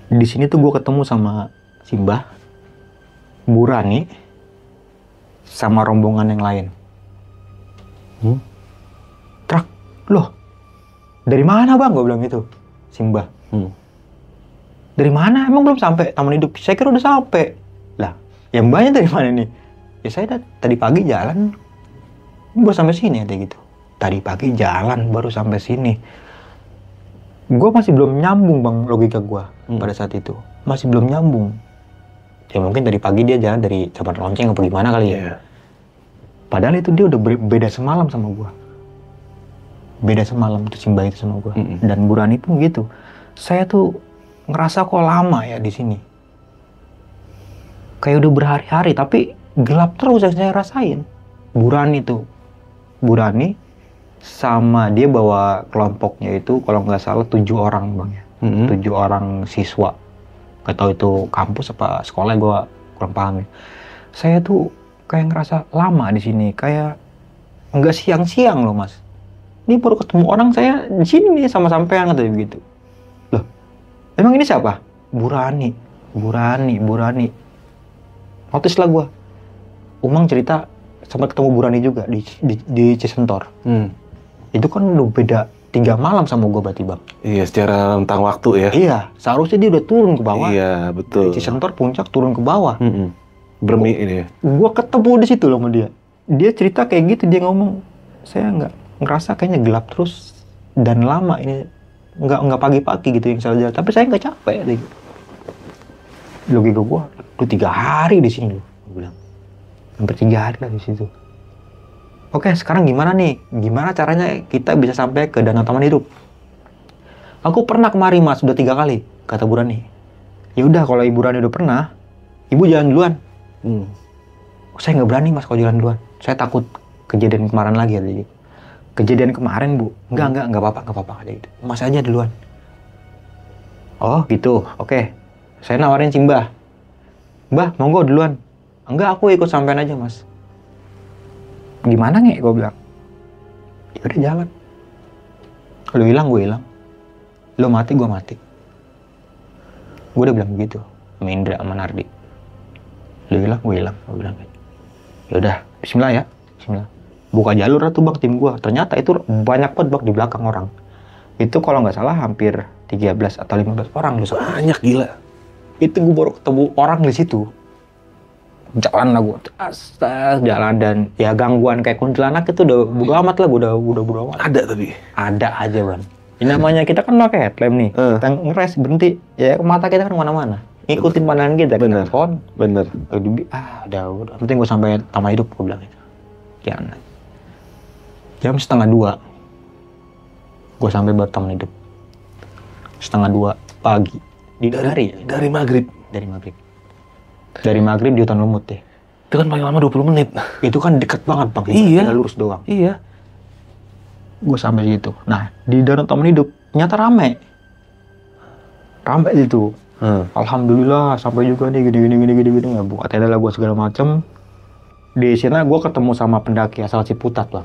di sini tuh gue ketemu sama Simbah, Burani, sama rombongan yang lain. Truk, loh, dari mana bang? Gue bilang gitu, Simbah. Dari mana? Emang belum sampai Taman Hidup? Saya kira udah sampai. Lah, yang banyak dari mana nih? Ya saya tadi pagi jalan, baru sampai sini kayak gitu. Tadi pagi jalan baru sampai sini. Gue masih belum nyambung bang logika gue pada saat itu. Masih belum nyambung. Ya mungkin tadi pagi dia jalan dari Capan Lonceng apa gimana kali ya. Padahal itu dia udah beda semalam sama gue. Beda semalam tuh Simbah itu sama gue. Dan Burani pun gitu. Saya tuh ngerasa kok lama ya di sini. Kayak udah berhari-hari tapi gelap terus yang saya rasain. Burani tuh. Burani sama dia bawa kelompoknya itu kalau nggak salah 7 orang bang ya. 7 orang siswa. Gak tahu itu kampus apa sekolah, gue kurang paham ya. Saya tuh kayak ngerasa lama di sini, kayak nggak siang-siang loh mas. Ini baru ketemu orang saya di sini nih sama sampean atau begitu. Loh, emang ini siapa? Burani. Notice lah gue. Umang cerita sempat ketemu Burani juga di Cisentor. Itu kan udah beda 3 malam sama gue berarti bang. Iya, secara rentang waktu ya. Iya, seharusnya dia udah turun ke bawah. Iya, betul. Cisentor puncak turun ke bawah. Bermi ini ya. Gue ketemu di situ loh sama dia. Dia cerita kayak gitu, dia ngomong, saya nggak ngerasa kayaknya gelap terus dan lama ini, nggak pagi-pagi gitu yang saya jalan. Tapi saya nggak capek. Gitu. Logika gue, lu 3 hari di sini loh, gue bilang. Hampir 3 hari lah di situ. Oke, sekarang gimana nih? Gimana caranya kita bisa sampai ke Danau Taman Hidup? Aku pernah kemari mas, udah 3 kali, kata Burani. Ya udah, kalau Ibu Rani udah pernah, Ibu jalan duluan. Saya nggak berani mas kalau jalan duluan. Saya takut kejadian kemarin lagi ada gitu. Kejadian kemarin bu, nggak apa-apa aja gitu. Mas aja duluan. Oh gitu, oke. Saya nawarin Simbah. Mbah, monggo duluan. Enggak, aku ikut sampean aja mas. Gimana nge? Gue bilang. Ya udah jalan. Lu hilang, gue hilang. Lu mati, gue mati. Gue udah bilang begitu sama Indra sama Nardi. Lu hilang, gue hilang. Gue bilang gitu. Ya udah, bismillah ya. Bismillah. Buka jalur tuh bang tim gue. Ternyata itu banyak banget bang di belakang orang. Itu kalau nggak salah hampir 13 atau 15 orang. Banyak gila. Itu gue baru ketemu orang di situ. Jalan lah gue, jalan dan ya gangguan kayak kuntilanak itu udah bodo amat lah, udah bodo amat. Ada tapi? Ada aja bang. Ini namanya kita kan pakai headlamp nih, kita ngeres berhenti, ya mata kita kan kemana-mana. Ngikutin pandangan kita, bener. Bener. Udah, penting gue sampai Taman Hidup, gue bilang itu. Jangan. Jam 1:30, gue sampai baru Taman Hidup. 1:30 pagi. Dari maghrib. Dari maghrib di hutan lumut deh. Itu kan paling lama 20 menit. Itu kan deket banget bang. Iya. Tinggal lurus doang. Iya. Gue sampai situ. Nah di Danau Taman Hidup ternyata rame itu. Alhamdulillah sampai juga nih gini. Buka tenda lah gue segala macem. Di sana gue ketemu sama pendaki asal Ciputat bang.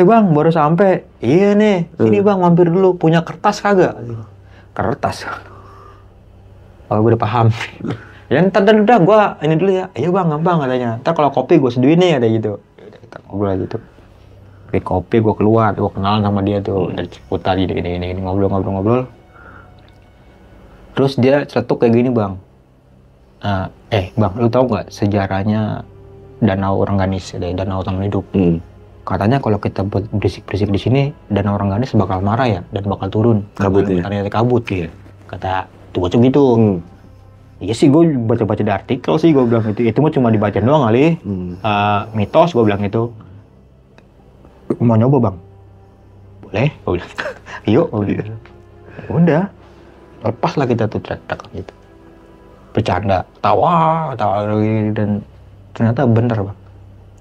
Bang baru sampai. Iya nih. Ini bang mampir dulu. Punya kertas kagak? Kertas. Oh gue udah paham. Ya ntar udah gue ini dulu ya. Iya bang katanya. Ntar kalau kopi gue seduin nih ada gitu. Udah kita ngobrol aja tuh. Beli kopi gue keluar. Gue kenalan sama dia tuh dari Ciputat gini ngobrol. Terus dia celetuk kayak gini bang. Bang lu tahu nggak sejarahnya Danau Rengganis, Danau Taman Hidup? Katanya kalau kita berisik-berisik di sini Danau Rengganis bakal marah ya dan bakal turun. Kabutnya. Ternyata kabut. Iya. Kata tuh bocah gitu. Iya sih, gue baca-baca di artikel sih, gue bilang itu mah cuma dibaca doang kali, mitos, gue bilang itu. Mau nyoba bang? Boleh, gue bilang. Yuk, gue bilang. Udah, lepas lah kita tuh trek-trek gitu. Bercanda, tawa dan ternyata bener bang.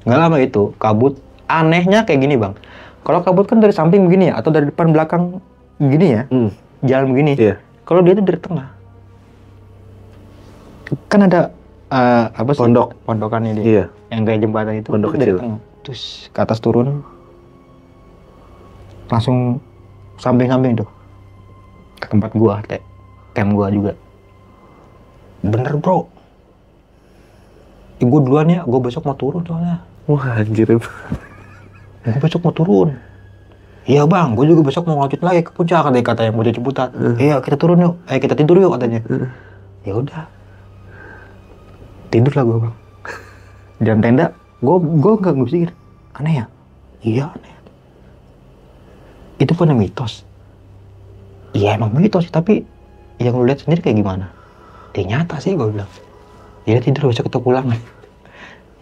Nggak lama itu, kabut, anehnya kayak gini bang. Kalau kabut kan dari samping begini ya, atau dari depan belakang gini ya, jalan begini. Iya. Kalau dia tuh dari tengah. Kan ada apa sih? Pondokannya dia. Iya. Yang kayak jembatan itu. Pondok dari kecil. tengah. Terus ke atas turun. Langsung samping-samping tuh. Ke tempat gua, camp gua juga. Bener bro. Gue duluan ya, gue besok mau turun soalnya. Wah anjir. Gue besok mau turun. Iya bang, gue juga besok mau lanjut lagi ke puncak, kata yang bocah Ciputat. Iya kita turun yuk, kita tidur yuk katanya. Ya udah. Tidur lah gue bang. Dan tenda, gue nggak pikir aneh ya. Iya aneh. Itu pun mitos. Iya emang mitos, tapi yang lu lihat sendiri kayak gimana? Ya nyata sih gue bilang. Ya tidur besok kita pulang.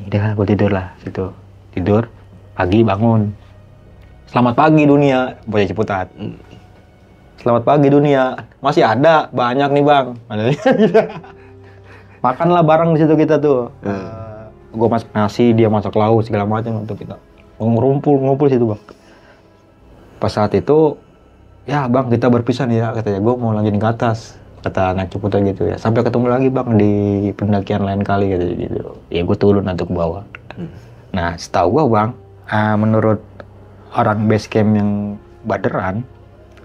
Udah gue tidur lah situ. Tidur, pagi bangun. Selamat pagi dunia, bocah Ciputat. Selamat pagi dunia. Masih ada banyak nih bang. Makanlah bareng di situ kita tuh. Gue masak nasi, dia masak lauk segala macam untuk kita ngumpul situ bang. Pas saat itu, ya bang kita berpisah nih ya katanya. Gue mau lanjutin ke atas. Kata anak Ciputat gitu ya. Sampai ketemu lagi bang di pendakian lain kali gitu. Ya gue turun atau ke bawah. Nah setahu gue bang, menurut orang base camp yang Baderan,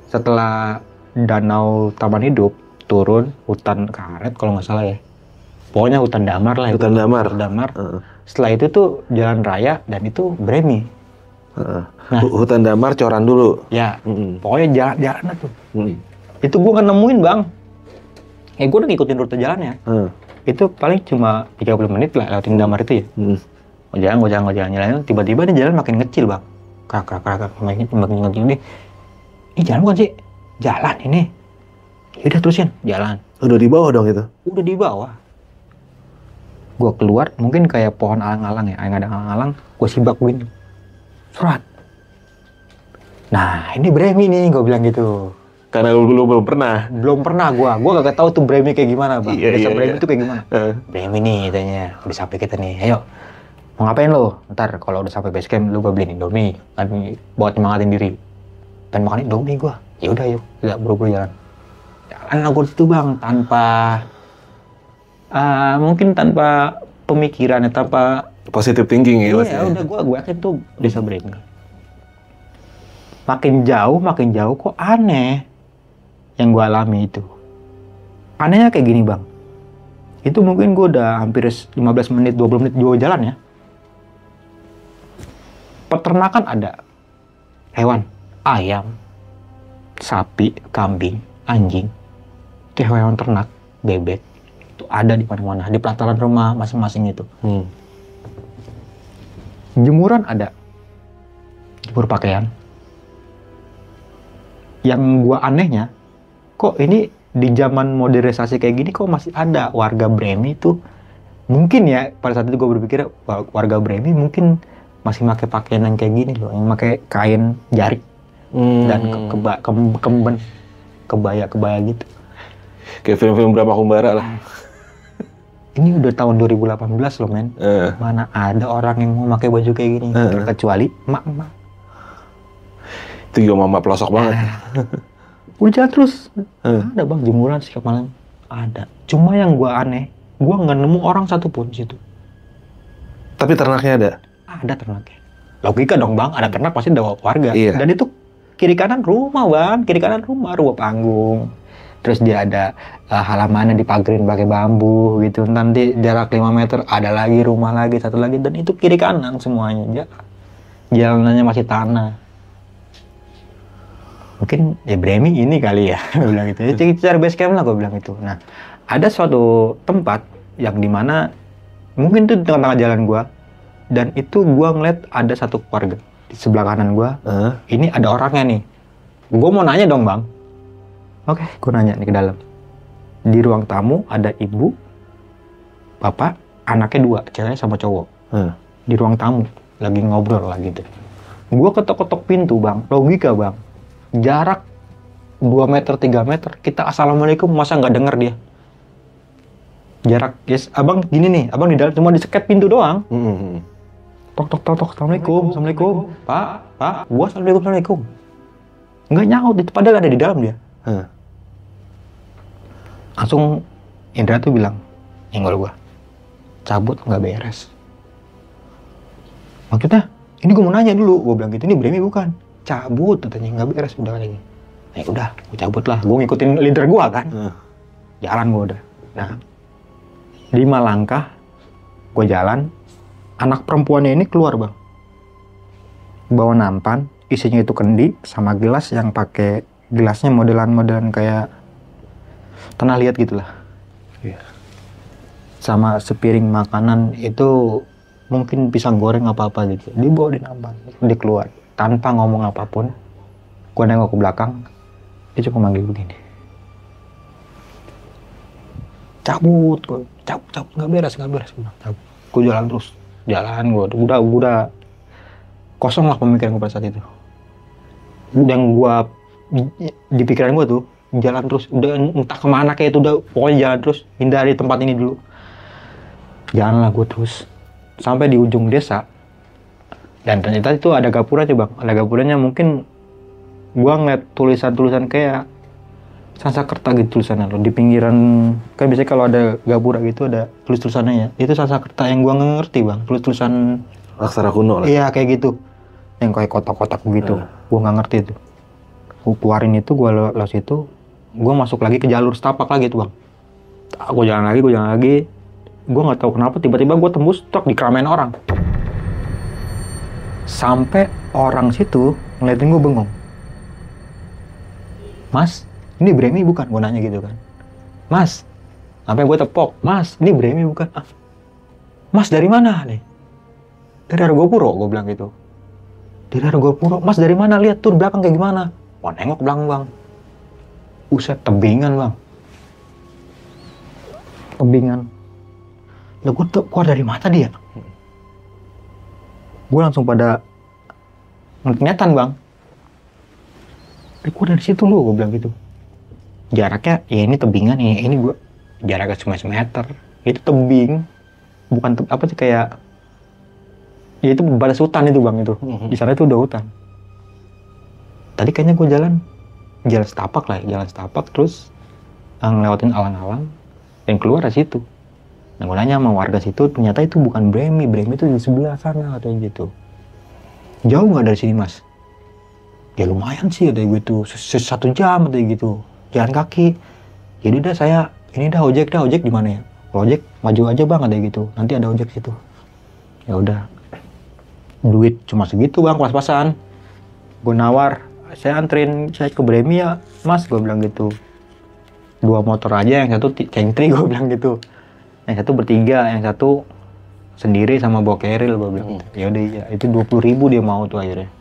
setelah danau Taman Hidup turun hutan karet kalau nggak salah ya, pokoknya hutan damar lah. Hutan damar. Setelah itu tuh jalan raya dan itu Bremi. Nah, hutan damar coran dulu. Ya, pokoknya jalan tuh. Itu gue nggak nemuin bang. Gue udah ngikutin rute jalannya. Itu paling cuma 30 menit lah lewatin damar itu ya. Gue jalan. Tiba-tiba nih jalan makin kecil bang. Krak, makin ngecil nih. Ini jalan bukan sih? Jalan ini. Yaudah terusin, jalan. Udah di bawah dong itu? Udah di bawah. Gue keluar, mungkin kayak pohon alang-alang ya. Yang ada alang-alang, gue sibakuin. Surat. Nah, ini Bremi nih, gue bilang gitu. Karena lu belum pernah. Belum pernah gue gak tahu tuh Bremi kayak gimana bang. Iya. Bremi tuh kayak gimana. Bremi nih katanya, udah sampai kita nih, ayo. Mau ngapain lo? Ntar kalau udah sampai base camp, lu gue beliin Indomie. Kan buat nyemangatin diri. Pengen makan Indomie gue. Ya udah yuk, kita buru-buru jalan. Jalan lah gue situ bang, tanpa mungkin tanpa pemikiran, tanpa positive thinking ya. Iya, udah gue yakin tuh desa Bremi. Makin jauh kok aneh yang gue alami itu. Anehnya kayak gini bang. Itu mungkin gue udah hampir 15 menit, 20 menit juga jalan ya. Peternakan ada hewan, ayam, sapi, kambing, anjing, itu hewan ternak, bebek, itu ada di mana-mana, di pelataran rumah masing-masing itu. Jemuran ada, jemur pakaian. Yang gua anehnya, kok ini di zaman modernisasi kayak gini kok masih ada warga Bremi itu. Mungkin ya pada saat itu gue berpikir warga Bremi mungkin masih pakai pakaian yang kayak gini loh, yang pakai kain jarik dan kemben, kebaya gitu. Kayak film-film Brahma Kumbara lah. Ini udah tahun 2018 loh men. Mana ada orang yang mau pakai baju kayak gini, kecuali emak-emak. Itu juga mama pelosok banget. Udah jalan terus, ada bang jemuran setiap malam, ada. Cuma yang gua aneh, gua nggak nemu orang satupun di situ. Tapi ternaknya ada? Ada ternaknya. Logika dong bang, ada ternak pasti ada warga. Iya. Dan itu kiri kanan rumah bang, rumah panggung. Terus dia ada halamannya dipagerin pakai bambu gitu. Nanti jarak 5 meter ada lagi rumah lagi, satu lagi. Dan itu kiri kanan semuanya. Jalanannya masih tanah. Mungkin ya Bremi ini kali ya, gue bilang gitu. Ya cari base camp lah gue bilang itu. Nah, ada suatu tempat yang dimana mungkin itu di tengah-tengah jalan gue. Dan itu gue ngeliat ada satu keluarga di sebelah kanan gue. Ini ada orangnya nih. Gue mau nanya dong bang. Oke, gue nanya nih ke dalam. Di ruang tamu ada ibu, bapak, anaknya 2, cewek sama cowok. Di ruang tamu, lagi ngobrol lah gitu. Gue ketok-ketok pintu bang, logika bang. Jarak 2 meter, 3 meter, kita assalamualaikum, masa nggak denger dia? Jarak, yes, abang gini nih, abang di dalam cuma diseket pintu doang. Tok, assalamualaikum, pak, gua assalamualaikum. Nggak nyaut, itu padahal ada di dalam dia. Langsung Indra tuh bilang, nyenggol gue, cabut nggak beres. Maksudnya, ini gue mau nanya dulu, gue bilang gitu, ini Bremi bukan. Cabut, katanya nggak beres, udah lagi. Ya udah, gue cabut lah, gue ngikutin leader gue kan. Jalan gue udah. Nah, 5 langkah, gue jalan, anak perempuannya ini keluar bang. Bawa nampan, isinya itu kendi, sama gelas yang pakai gelasnya modelan-modelan kayak tanah liat gitulah. Iya. Sama sepiring makanan itu mungkin pisang goreng apa-apa gitu. Dibawa di nampan, dia keluar tanpa ngomong apapun. Gue nengok ke belakang, dia cuma manggil begini. Cabut, nggak beres. Gue jalan terus, gue udah kosong lah pemikiran gue pada saat itu. Yang gue di pikiran gue tuh jalan terus, udah entah kemana kayak itu, udah pokoknya jalan terus, hindari tempat ini dulu. Jalanlah gue terus sampai di ujung desa, dan ternyata itu ada gapura aja bang. Ada gapuranya, mungkin gue ngeliat tulisan-tulisan kayak Sanskerta gitu tulisannya loh di pinggiran. Kan biasanya kalau ada gapura gitu ada tulisannya ya. Itu Sanskerta yang gue nggak ngerti bang. Tulisan Aksara kuno lah. iya kayak gitu. Yang kayak kotak-kotak begitu. Gue nggak ngerti itu. Gue keluarin itu, gue los itu, gue masuk lagi ke jalur setapak lagi tuh bang. Gue jalan lagi. Gue nggak tahu kenapa tiba-tiba gue tembus truk di keramaian orang. Sampai orang situ ngeliatin gue bengong. Mas, ini Bremi bukan? Gue nanya gitu kan. Mas, sampai gue tepok. Mas, ini Bremi bukan? Ah, Mas dari mana nih? Dari Argopuro, gue bilang gitu. Dari Argopuro. Mas dari mana? Lihat tuh belakang kayak gimana? Wah, nengok ke belakang bang. Buset, tebingan bang. Tebingan. Lah gue tuh keluar dari mata dia. Gue langsung pada ngeliatan bang. Gue dari situ lu, gue bilang gitu. Jaraknya, ya ini tebingan ya, ini gue jaraknya cuma semeter. Itu tebing, bukan apa sih kayak, ya itu batas hutan itu bang itu. Di sana itu udah hutan. Tadi kayaknya gue jalan setapak lah, jalan setapak terus ngelewatin alang-alang dan keluar dari situ. Nah gue nanya sama warga situ, ternyata itu bukan Bremi itu di sebelah sana katanya gitu. Jauh nggak dari sini mas? Ya lumayan sih katanya gitu, 1 jam katanya gitu, jalan kaki. Jadi udah saya, ini dah ojek di mana ya? Ojek maju aja bang katanya gitu, nanti ada ojek situ. Ya udah, duit cuma segitu bang, pas-pasan. Gue nawar, saya anterin saya ke Bremi ya mas, gue bilang gitu. 2 motor aja, yang satu cengtri gue bilang gitu. Yang satu bertiga, yang satu sendiri sama bawa keril gue bilang. Ya udah iya, itu 20.000 dia mau tuh akhirnya.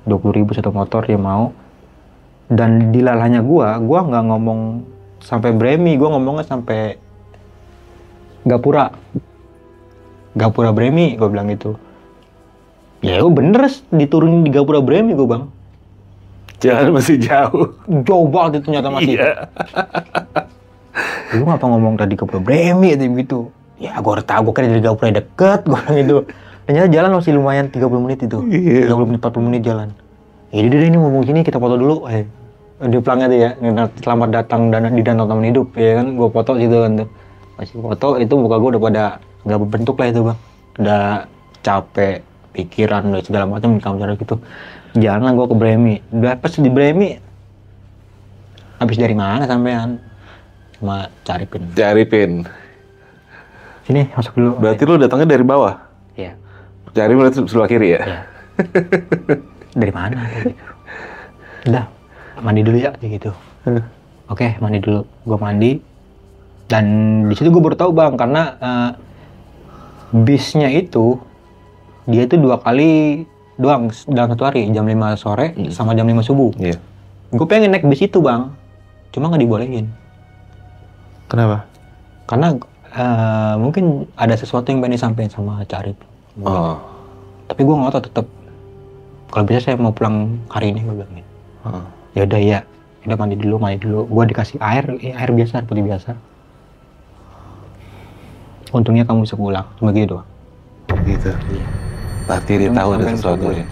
20.000 satu motor dia mau. Dan dilalahnya gua nggak ngomong sampai Bremi, gua ngomongnya sampai Gapura Bremi, gua bilang gitu. Ya bener diturunin di Gapura Bremi gua bang. Jalan masih jauh. Jauh banget itu ternyata masih. Iya. Lu ngapa ngomong tadi Gapura Bremi gitu? Ya gua udah tahu, gua kira dari Gapura deket, gua bilang gitu. Ternyata jalan masih lumayan 30 menit itu. 30 menit, 40 menit jalan. Ya udah ini ngomong sini, kita foto dulu. Di pelangnya tuh ya, selamat datang di Danau Taman Hidup. Ya kan, gue foto situ kan tuh. Masih foto, itu muka gue udah pada gak berbentuk lah itu bang. Udah capek, pikiran, udah segala macam kamu cara gitu. Jalan lah gue ke Bremi. Udah pas di Bremi, habis dari mana sampean? Cuma cari pin. Sini, masuk dulu. Berarti lu datangnya dari bawah? Iya. Cari berarti sebelah kiri ya? Iya. Dari mana? Gitu. Udah, mandi dulu ya kayak gitu. Oke, mandi dulu. Gue mandi. Dan di situ gue baru tahu bang, karena bisnya itu dia itu 2 kali doang dalam 1 hari, jam 5 sore sama jam 5 subuh. Iya. Gue pengen naik bis itu bang, cuma nggak dibolehin. Kenapa? Karena mungkin ada sesuatu yang pengen disampaikan sama Carip. Oh. Tapi gue ngotot tetap. Kalau bisa saya mau pulang hari ini, gue bilang gitu. Ya udah ya, udah mandi dulu. Gue dikasih air biasa, air putih biasa. Untungnya kamu bisa pulang, cuma gitu doang. Gitu. Iya. Berarti dia tahu ada sesuatu ya.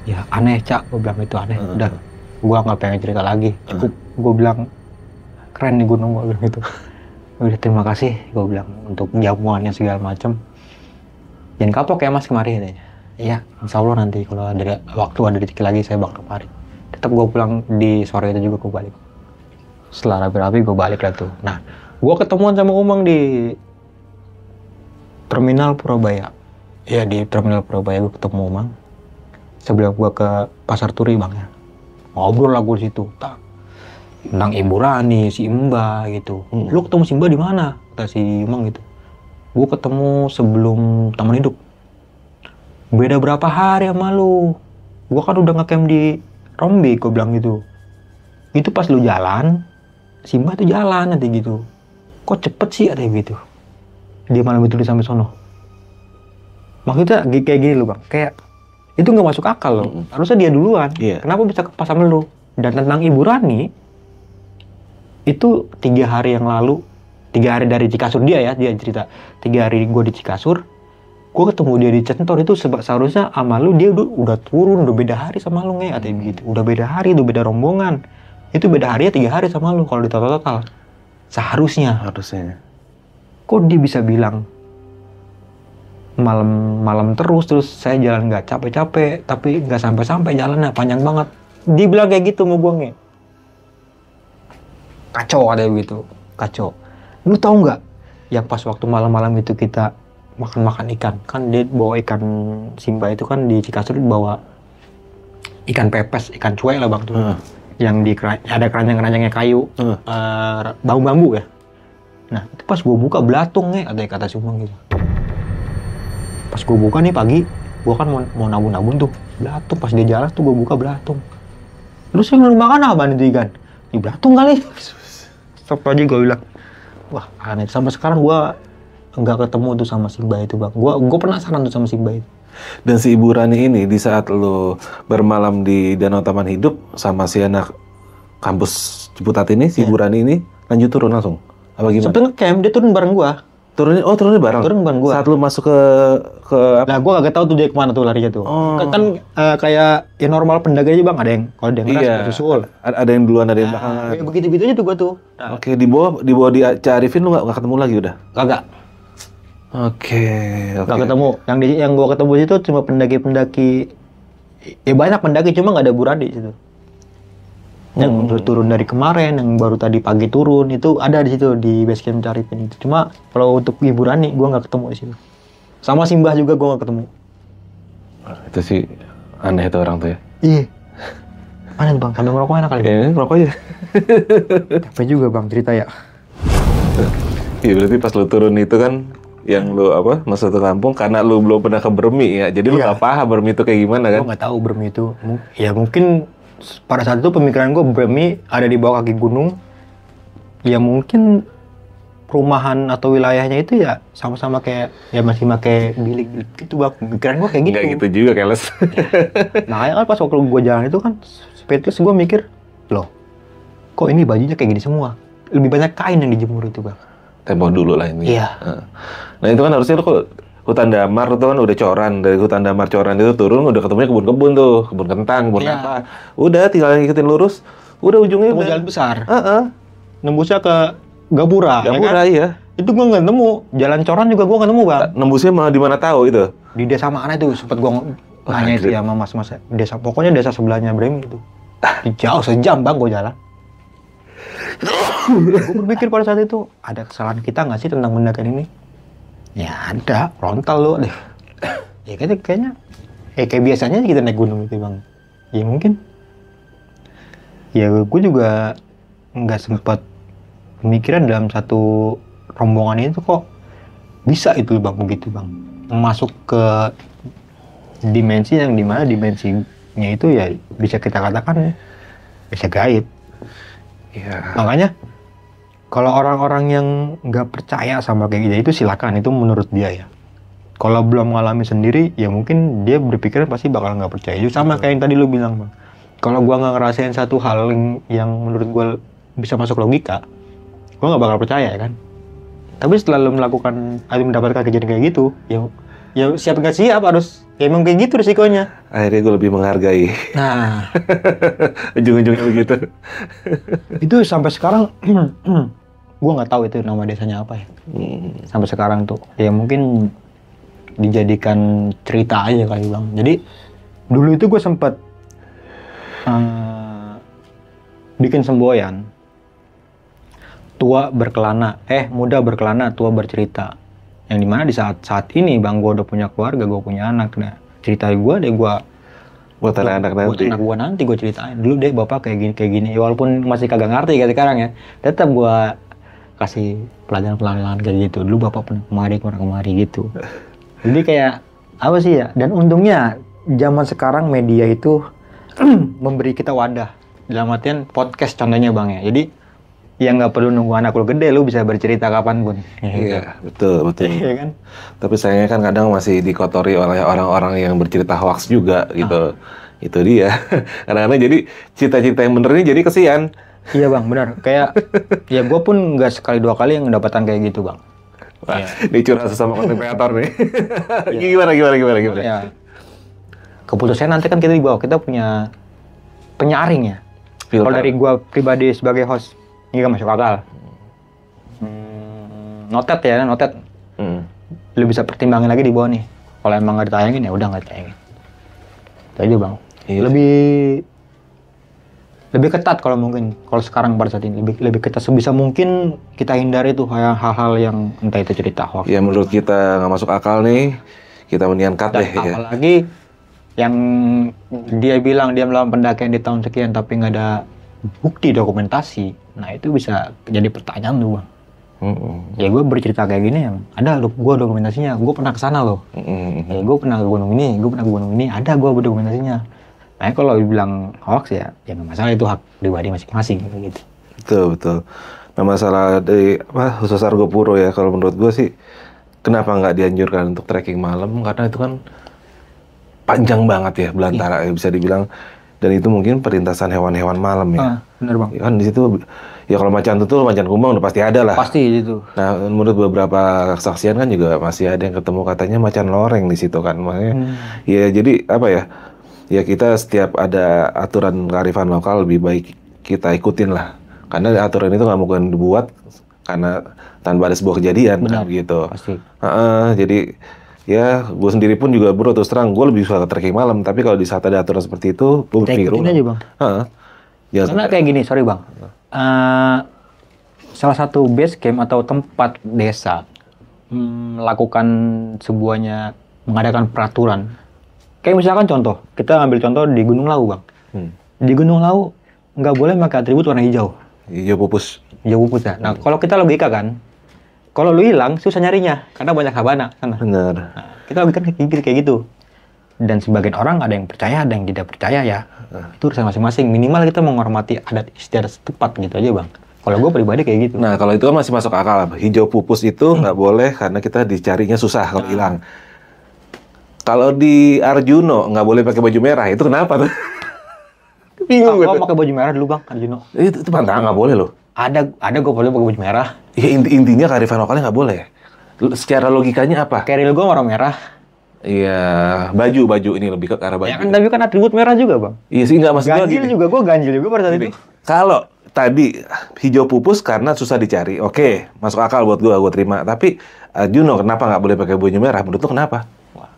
Ya aneh cak, gue bilang itu aneh. Udah, gue nggak pengen cerita lagi. Cukup, gue bilang keren nih gunung, gue bilang gitu. Udah terima kasih, gue bilang, untuk jamuannya segala macam. Jangan kapok ya mas kemari katanya. Iya, insya Allah nanti kalau ada waktu, ada rezeki lagi saya bakal kemari. Tetap gue pulang di sore itu juga gue balik. Setelah rapi-rapi gue balik lah tuh. Nah, gue ketemuan sama Umang di Terminal Purabaya. Ya di Terminal Purabaya gue ketemu Umang. Sebelum gue ke Pasar Turi bang ya. Ngobrol lah gue di situ. Tentang Ibu Rani, si Imba gitu. Lu ketemu si Imba di mana? Kata si Umang gitu. Gue ketemu sebelum Taman Hidup. Beda berapa hari sama lu? Gue kan udah nge-camp di Rombi, gue bilang gitu. Itu pas lu jalan, si Imba tuh jalan nanti gitu. Kok cepet sih katanya gitu. Dia malam itu udah sampai sono. Maksudnya kayak gini lu bang, kayak itu nggak masuk akal loh. Harusnya dia duluan. Kenapa bisa pas sama lu? Dan tentang Ibu Rani, itu 3 hari yang lalu, 3 hari dari Cikasur dia cerita. 3 hari gue di Cikasur, gue ketemu dia di Centor itu seharusnya sama lu dia udah turun, udah beda hari sama lu nge, katanya begitu. Udah beda hari, udah beda rombongan. Itu beda harinya 3 hari sama lu kalau di total. Seharusnya. Kok dia bisa bilang malam terus saya jalan nggak capek-capek, tapi nggak sampai jalannya panjang banget. Dia bilang kayak gitu mau gue nge. Kacau ada gitu, kacau. Lu tahu nggak yang pas waktu malam-malam itu kita makan ikan, kan dia bawa ikan Simba itu kan di Cikasur bawa ikan pepes, ikan cuek lah bang tuh, yang ada keranjang-keranjangnya kayu, bambu-bambu ya. Nah itu pas gue buka belatung nih, ada kata si Umang gitu. Pas gue buka nih pagi, gue kan mau nabun-nabun tuh belatung, pas dia jalan tuh gue buka belatung. Terus yang lu makan apa nih ikan? Di belatung kali. Stop aja gue bilang. Wah aneh, sampai sekarang gue nggak ketemu tuh sama Simba itu bang. Gue penasaran tuh sama Simba itu. Dan si Ibu Rani ini di saat lo bermalam di Danau Taman Hidup sama si anak kampus Ciputat ini, si Ibu Rani ini lanjut turun langsung? Apa gimana? Sebetulnya camp dia turun bareng gue. Turunnya bareng? Turun bareng gue. Saat lo masuk ke Nah gue gak tahu tuh dia kemana tuh larinya tuh. Kan kayak ya normal pendaki aja bang. Ada yang kalau dia ngeras susul. Ada yang duluan, ada yang belakangan. Ya begitu aja tuh gue tuh. Nah. Oke, di bawah di Arifin lu nggak ketemu lagi udah? Kagak. Oke. Nggak ketemu. Yang gue ketemu itu cuma pendaki. Ya banyak pendaki, cuma nggak ada Buradi situ. Yang udah turun dari kemarin, yang baru tadi pagi turun itu ada di situ di base camp Arifin itu. Cuma kalau untuk Ibu Rani gue nggak ketemu di situ. Sama Simbah juga gue nggak ketemu. Itu sih aneh itu orang tuh ya. Iya. Aneh bang, sambil ngerokok enak kali. Ngerokok aja. Capek juga bang cerita ya. Iya berarti pas lu turun itu kan yang lu masuk ke kampung karena lu belum pernah ke Bermi ya. Jadi lu nggak paham Bermi itu kayak gimana kan? Gue nggak tahu Bermi itu. Ya mungkin pada saat itu pemikiran gue Bermi ada di bawah kaki gunung. Ya mungkin perumahan atau wilayahnya itu ya sama-sama kayak ya masih pakai bilik gitu bang. Pemikiran gue kayak gitu. Nggak gitu juga keles. Makanya kan pas waktu gue jalan itu kan speedless gue mikir, loh kok ini bajunya kayak gini semua. Lebih banyak kain yang dijemur itu bang. Tempo dulu lah ini. Iya. Nah itu kan harusnya lu kok hutan damar itu kan udah coran, dari hutan damar coran itu turun udah ketemunya kebun-kebun tuh, kebun kentang, kebun apa. Udah tinggal ngikutin lurus, udah ujungnya Temu udah jalan besar. Nembusnya ke Gapura. Gapura ya kan? Iya. Itu gue nggak nemu, jalan coran juga gue nggak nemu bang. Nembusnya malah di mana tahu itu? Di desa mana itu sempet gue nanya itu ya sama mas-mas desa, pokoknya desa sebelahnya Bremi itu. Jauh sejam bang gue jalan. Gue berpikir pada saat itu, ada kesalahan kita nggak sih tentang pendakian ini? Ya ada, frontal lo deh. Ya kayaknya kayak biasanya kita naik gunung itu bang. Ya mungkin. Ya gue juga nggak sempat pemikiran dalam satu rombongan itu kok bisa itu bang begitu bang. Masuk ke dimensi yang dimana dimensinya itu ya bisa kita katakan bisa gaib. Ya. Makanya kalau orang-orang yang nggak percaya sama kayak gitu itu silakan, itu menurut dia ya. Kalau belum mengalami sendiri ya mungkin dia berpikir pasti bakal nggak percaya. Itu sama kayak yang tadi lu bilang bang. Kalau gua nggak ngerasain satu hal yang menurut gua bisa masuk logika, gua nggak bakal percaya ya kan. Tapi setelah lu melakukan atau mendapatkan kejadian kayak gitu, Ya siap nggak siap harus. Ya emang kayak gitu risikonya. Akhirnya gue lebih menghargai. Nah, Ujung-ujungnya begitu. itu sampai sekarang gue nggak tahu itu nama desanya apa ya. Sampai sekarang tuh ya mungkin dijadikan cerita aja kali Bang. Jadi dulu itu gue sempet bikin semboyan. Muda berkelana, tua bercerita. Yang dimana di saat ini Bang, gue udah punya keluarga, gue punya anak. Nah, cerita gue deh buat anak-anak nanti. Buat anak gue nanti gue ceritain. Dulu deh bapak kayak gini. Ya, walaupun masih kagak ngerti kayak sekarang ya, tetap gue kasih pelajaran kayak gitu. Dulu bapak pernah kemari gitu. Jadi kayak apa sih ya? Dan untungnya zaman sekarang media itu memberi kita wadah. Dalam artian podcast contohnya Bang ya. Jadi ya nggak perlu nunggu anak lu gede, lu bisa bercerita kapanpun. Iya, betul. Iya kan? Tapi sayangnya kan kadang masih dikotori oleh orang-orang yang bercerita hoax juga gitu. Itu dia. Kadang-kadang jadi cerita-cerita yang bener ini jadi kesian. Iya Bang, benar. Kayak ya gue pun nggak sekali dua kali yang mendapatkan kayak gitu Bang. Wah, ini curhat sesama konten kreator nih. Gimana? Ya. Keputusannya nanti kan kita dibawa, kita punya penyaring ya. Kalau dari gue pribadi sebagai host, ini kan masuk akal. Notet. Lu bisa pertimbangin lagi di bawah nih. Kalau emang nggak ditayangin ya udah nggak ditayangin. Itu aja Bang. Iya. Lebih ketat kalau mungkin. Kalau sekarang pada saat ini lebih ketat sebisa mungkin kita hindari tuh hal-hal yang entah itu cerita hoax. Ya menurut kita nggak masuk akal nih, kita mendingan cut deh ya. Apalagi yang dia bilang dia melakukan pendakian di tahun sekian tapi nggak ada bukti dokumentasi. Nah itu bisa jadi pertanyaan tuh Bang. Ya gue bercerita kayak gini ya, ada gue dokumentasinya, gue pernah kesana loh. Ya gue pernah ke gunung ini, ada gue dokumentasinya. Nah kalau dibilang hoax ya nggak masalah, itu hak pribadi masing-masing gitu. Betul. Nah masalah dari khusus Argopuro ya, kalau menurut gue sih kenapa nggak dianjurkan untuk trekking malam, karena itu kan panjang banget ya belantara ya, bisa dibilang. Dan itu mungkin perintasan hewan-hewan malam ya. Bener Bang. Ya kan di situ ya kalau macan tutul, macan kumbang udah pasti ada lah. Pasti itu. Nah menurut beberapa kesaksian kan juga masih ada yang ketemu katanya macan loreng di situ kan. Makanya ya jadi apa ya? Ya kita setiap ada aturan kearifan lokal lebih baik kita ikutin lah. Karena aturan itu nggak mungkin dibuat karena tanpa ada sebuah kejadian. Benar. Gitu. Pasti. Jadi ya, gue sendiri pun juga bro terus terang, gue lebih suka trekking malam. Tapi kalau di saat ada aturan seperti itu, gue berpikir aja Bang. Karena kayak gini, sorry Bang. Salah satu base camp atau tempat desa melakukan mengadakan peraturan. Kayak misalkan contoh, kita ambil contoh di Gunung Lawu Bang. Di Gunung Lawu nggak boleh pakai atribut warna hijau. Hijau pupus. Hijau pupus ya. Nah kalau kita logika kan, kalau lu hilang susah nyarinya karena banyak sabana sana. Benar. Nah, kita logika kayak gitu. Dan sebagian orang ada yang percaya, ada yang tidak percaya ya. Itu urusan masing-masing. Minimal kita menghormati adat istiadat setempat gitu aja Bang. Kalau gue pribadi kayak gitu. Nah kalau itu kan masih masuk akal. Hijau pupus itu nggak boleh karena kita dicarinya susah kalau hilang. Kalau di Arjuno nggak boleh pakai baju merah, itu kenapa tuh? Bingung gue. Pakai baju merah dulu Bang, Arjuno. Itu pantangan nggak boleh loh. Ada gue boleh pakai baju merah. Ya intinya kearifan lokalnya nggak boleh. Secara logikanya apa? Keril gue warna merah. Iya, baju ini lebih ke arah baju. Ya kan, tapi kan atribut merah juga Bang. Iya sih, nggak maksud gue ganjil juga, gue ganjil juga pada saat itu. Kalau tadi hijau pupus karena susah dicari, oke, masuk akal buat gue terima. Tapi Juno kenapa nggak boleh pakai baju merah? Menurut lu kenapa? Wah.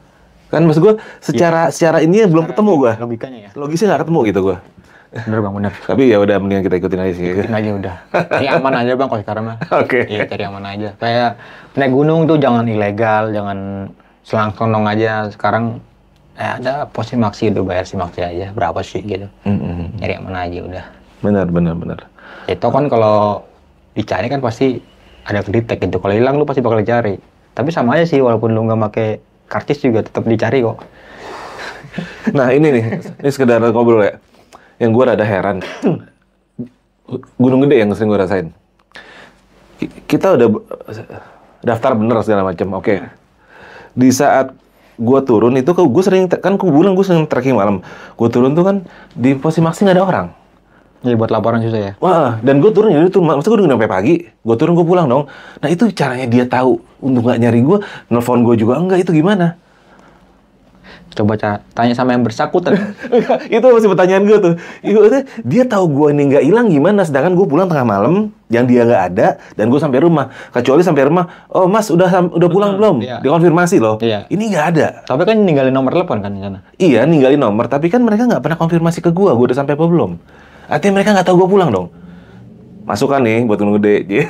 Kan maksud gue secara ini belum ketemu gue. Logikanya ya. Logisnya nggak ketemu gitu gue. Bener Bang, bener. Tapi ya udah mendingan kita ikutin aja sih. Ikutin aja udah. Cari aman aja Bang kalau sekarang mah. Oke. Iya, cari aman aja. Kayak naik gunung tuh jangan ilegal, jangan selang-selong aja. Sekarang ada pos simaksi, udah bayar simaksi aja. Berapa sih gitu. Nyari aman aja udah. Benar. Itu kan kalau dicari kan pasti ada kedetek gitu. Kalau hilang lu pasti bakal dicari. Tapi sama aja sih, walaupun lu nggak pakai karcis juga tetap dicari kok. Nah ini nih, ini sekedar ngobrol ya. Yang gue rada heran, Gunung Gede yang sering gue rasain. Kita udah daftar bener segala macam, oke. Di saat gue turun itu, gue sering, kan gue bilang gue sering trekking malam. Gue turun tuh kan, di pos simaksi nggak ada orang. Jadi buat laporan susah ya? Wah, dan gue turun, maksudnya gue udah sampai pagi, gue turun gue pulang dong. Nah itu caranya dia tahu untuk nggak nyari gue, nelfon gue juga enggak, itu gimana? Coba tanya sama yang bersangkutan. Itu masih pertanyaan gue tuh. Dia tahu gue ini nggak hilang gimana, sedangkan gue pulang tengah malam, yang dia nggak ada, dan gue sampai rumah. Kecuali sampai rumah, oh mas udah pulang belum? Iya. Dikonfirmasi loh. Iya. Ini nggak ada. Tapi kan ninggalin nomor telepon kan di sana. Iya, ninggalin nomor, tapi kan mereka nggak pernah konfirmasi ke gue udah sampai apa belum. Artinya mereka nggak tahu gue pulang dong. Masukan nih buat Gunung Gede.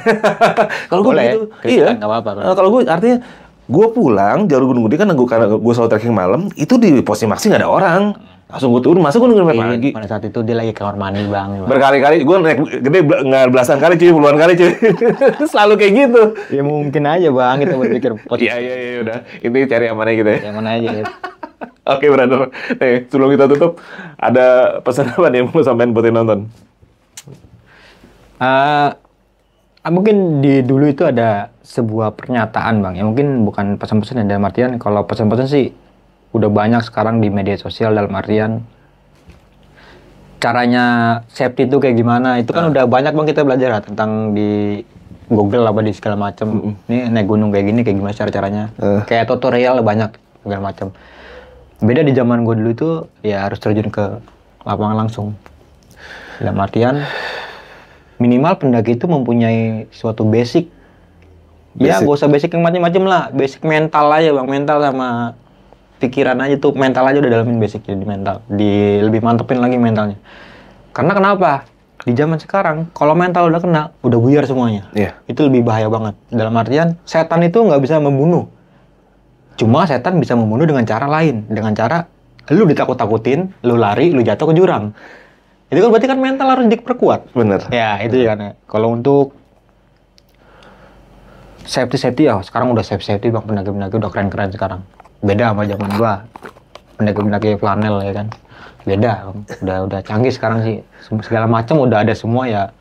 Kalau gue Boleh, gitu, kritikan, iya. nggak apa-apa. Kalau gue artinya gue pulang jalur Gunung Gede kan karena gue selalu trekking malam, itu di pos Maksi nggak ada orang. Langsung gue turun, masuk gue nungguin pagi. Pada saat itu dia lagi kamar mandi bang. Berkali-kali gue naik gede nggak belasan kali cuy, puluhan kali cuy. Selalu kayak gitu. Ya mungkin aja bang kita berpikir positif. Iya udah. Ini cari yang mana gitu ya. Yang mana aja gitu. Oke brother. Nih sebelum kita tutup ada pesan apa nih yang mau sampein buat yang nonton? Mungkin di dulu itu ada sebuah pernyataan bang, ya mungkin bukan pesan-pesan ya, dalam artian kalau pesan-pesan sih udah banyak sekarang di media sosial, dalam artian caranya safety itu kayak gimana, itu kan udah banyak bang kita belajar ya, tentang di Google apa di segala macam. Ini naik gunung kayak gini kayak gimana cara-caranya, kayak tutorial banyak segala macam. Beda di zaman gue dulu itu ya harus terjun ke lapangan langsung, dalam artian minimal pendaki itu mempunyai suatu basic. Ya, gak usah basic yang macam-macam lah. Basic mental aja bang, mental sama pikiran aja tuh. Mental aja udah dalamin basic jadi mental. Lebih mantepin lagi mentalnya. Karena kenapa? Di zaman sekarang, kalau mental udah kena, udah buyar semuanya. Iya. Itu lebih bahaya banget. Dalam artian, setan itu nggak bisa membunuh. Cuma setan bisa membunuh dengan cara lain. Dengan cara, lu ditakut-takutin, lu lari, lu jatuh ke jurang. Itu kan berarti kan mental harus diperkuat. Bener. Ya, itu kan ya. Kalau untuk safety ya, sekarang udah safety bang, pendaki-pendaki udah keren-keren sekarang. Beda sama zaman gua. Pendaki-pendaki flanel ya kan. Beda, udah canggih sekarang sih. Segala macam udah ada semua ya.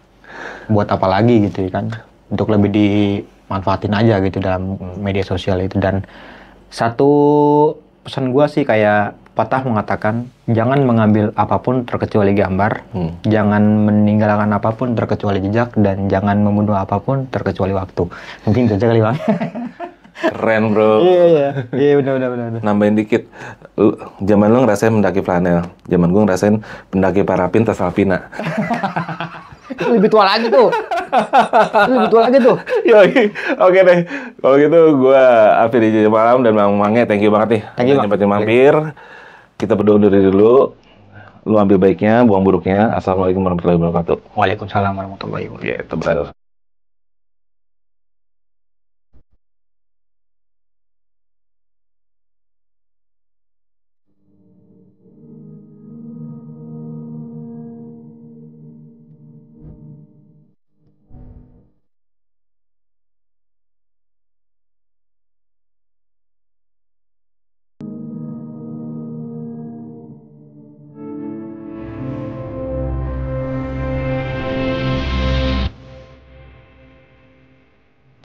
Buat apa lagi gitu kan. Untuk lebih dimanfaatin aja gitu dalam media sosial itu. Dan satu pesan gua sih kayak patah mengatakan, jangan mengambil apapun terkecuali gambar, jangan meninggalkan apapun terkecuali jejak, dan jangan membunuh apapun terkecuali waktu. Mungkin itu aja kali bang. Keren bro. Iya benar. Nambahin dikit, zaman lu ngerasain mendaki flanel, zaman gue ngerasain mendaki parapin tas alpina. Itu lebih tua lagi tuh. Yoi. Oke deh, kalau gitu gue Alfi di Jam Malam dan Bang Mange, thank you banget nih. Thank you, Bang. Nyempetin mampir. Kita berdoa dulu. Lu ambil baiknya, buang buruknya. Assalamualaikum warahmatullahi wabarakatuh. Waalaikumsalam warahmatullahi wabarakatuh. Gitu, brother.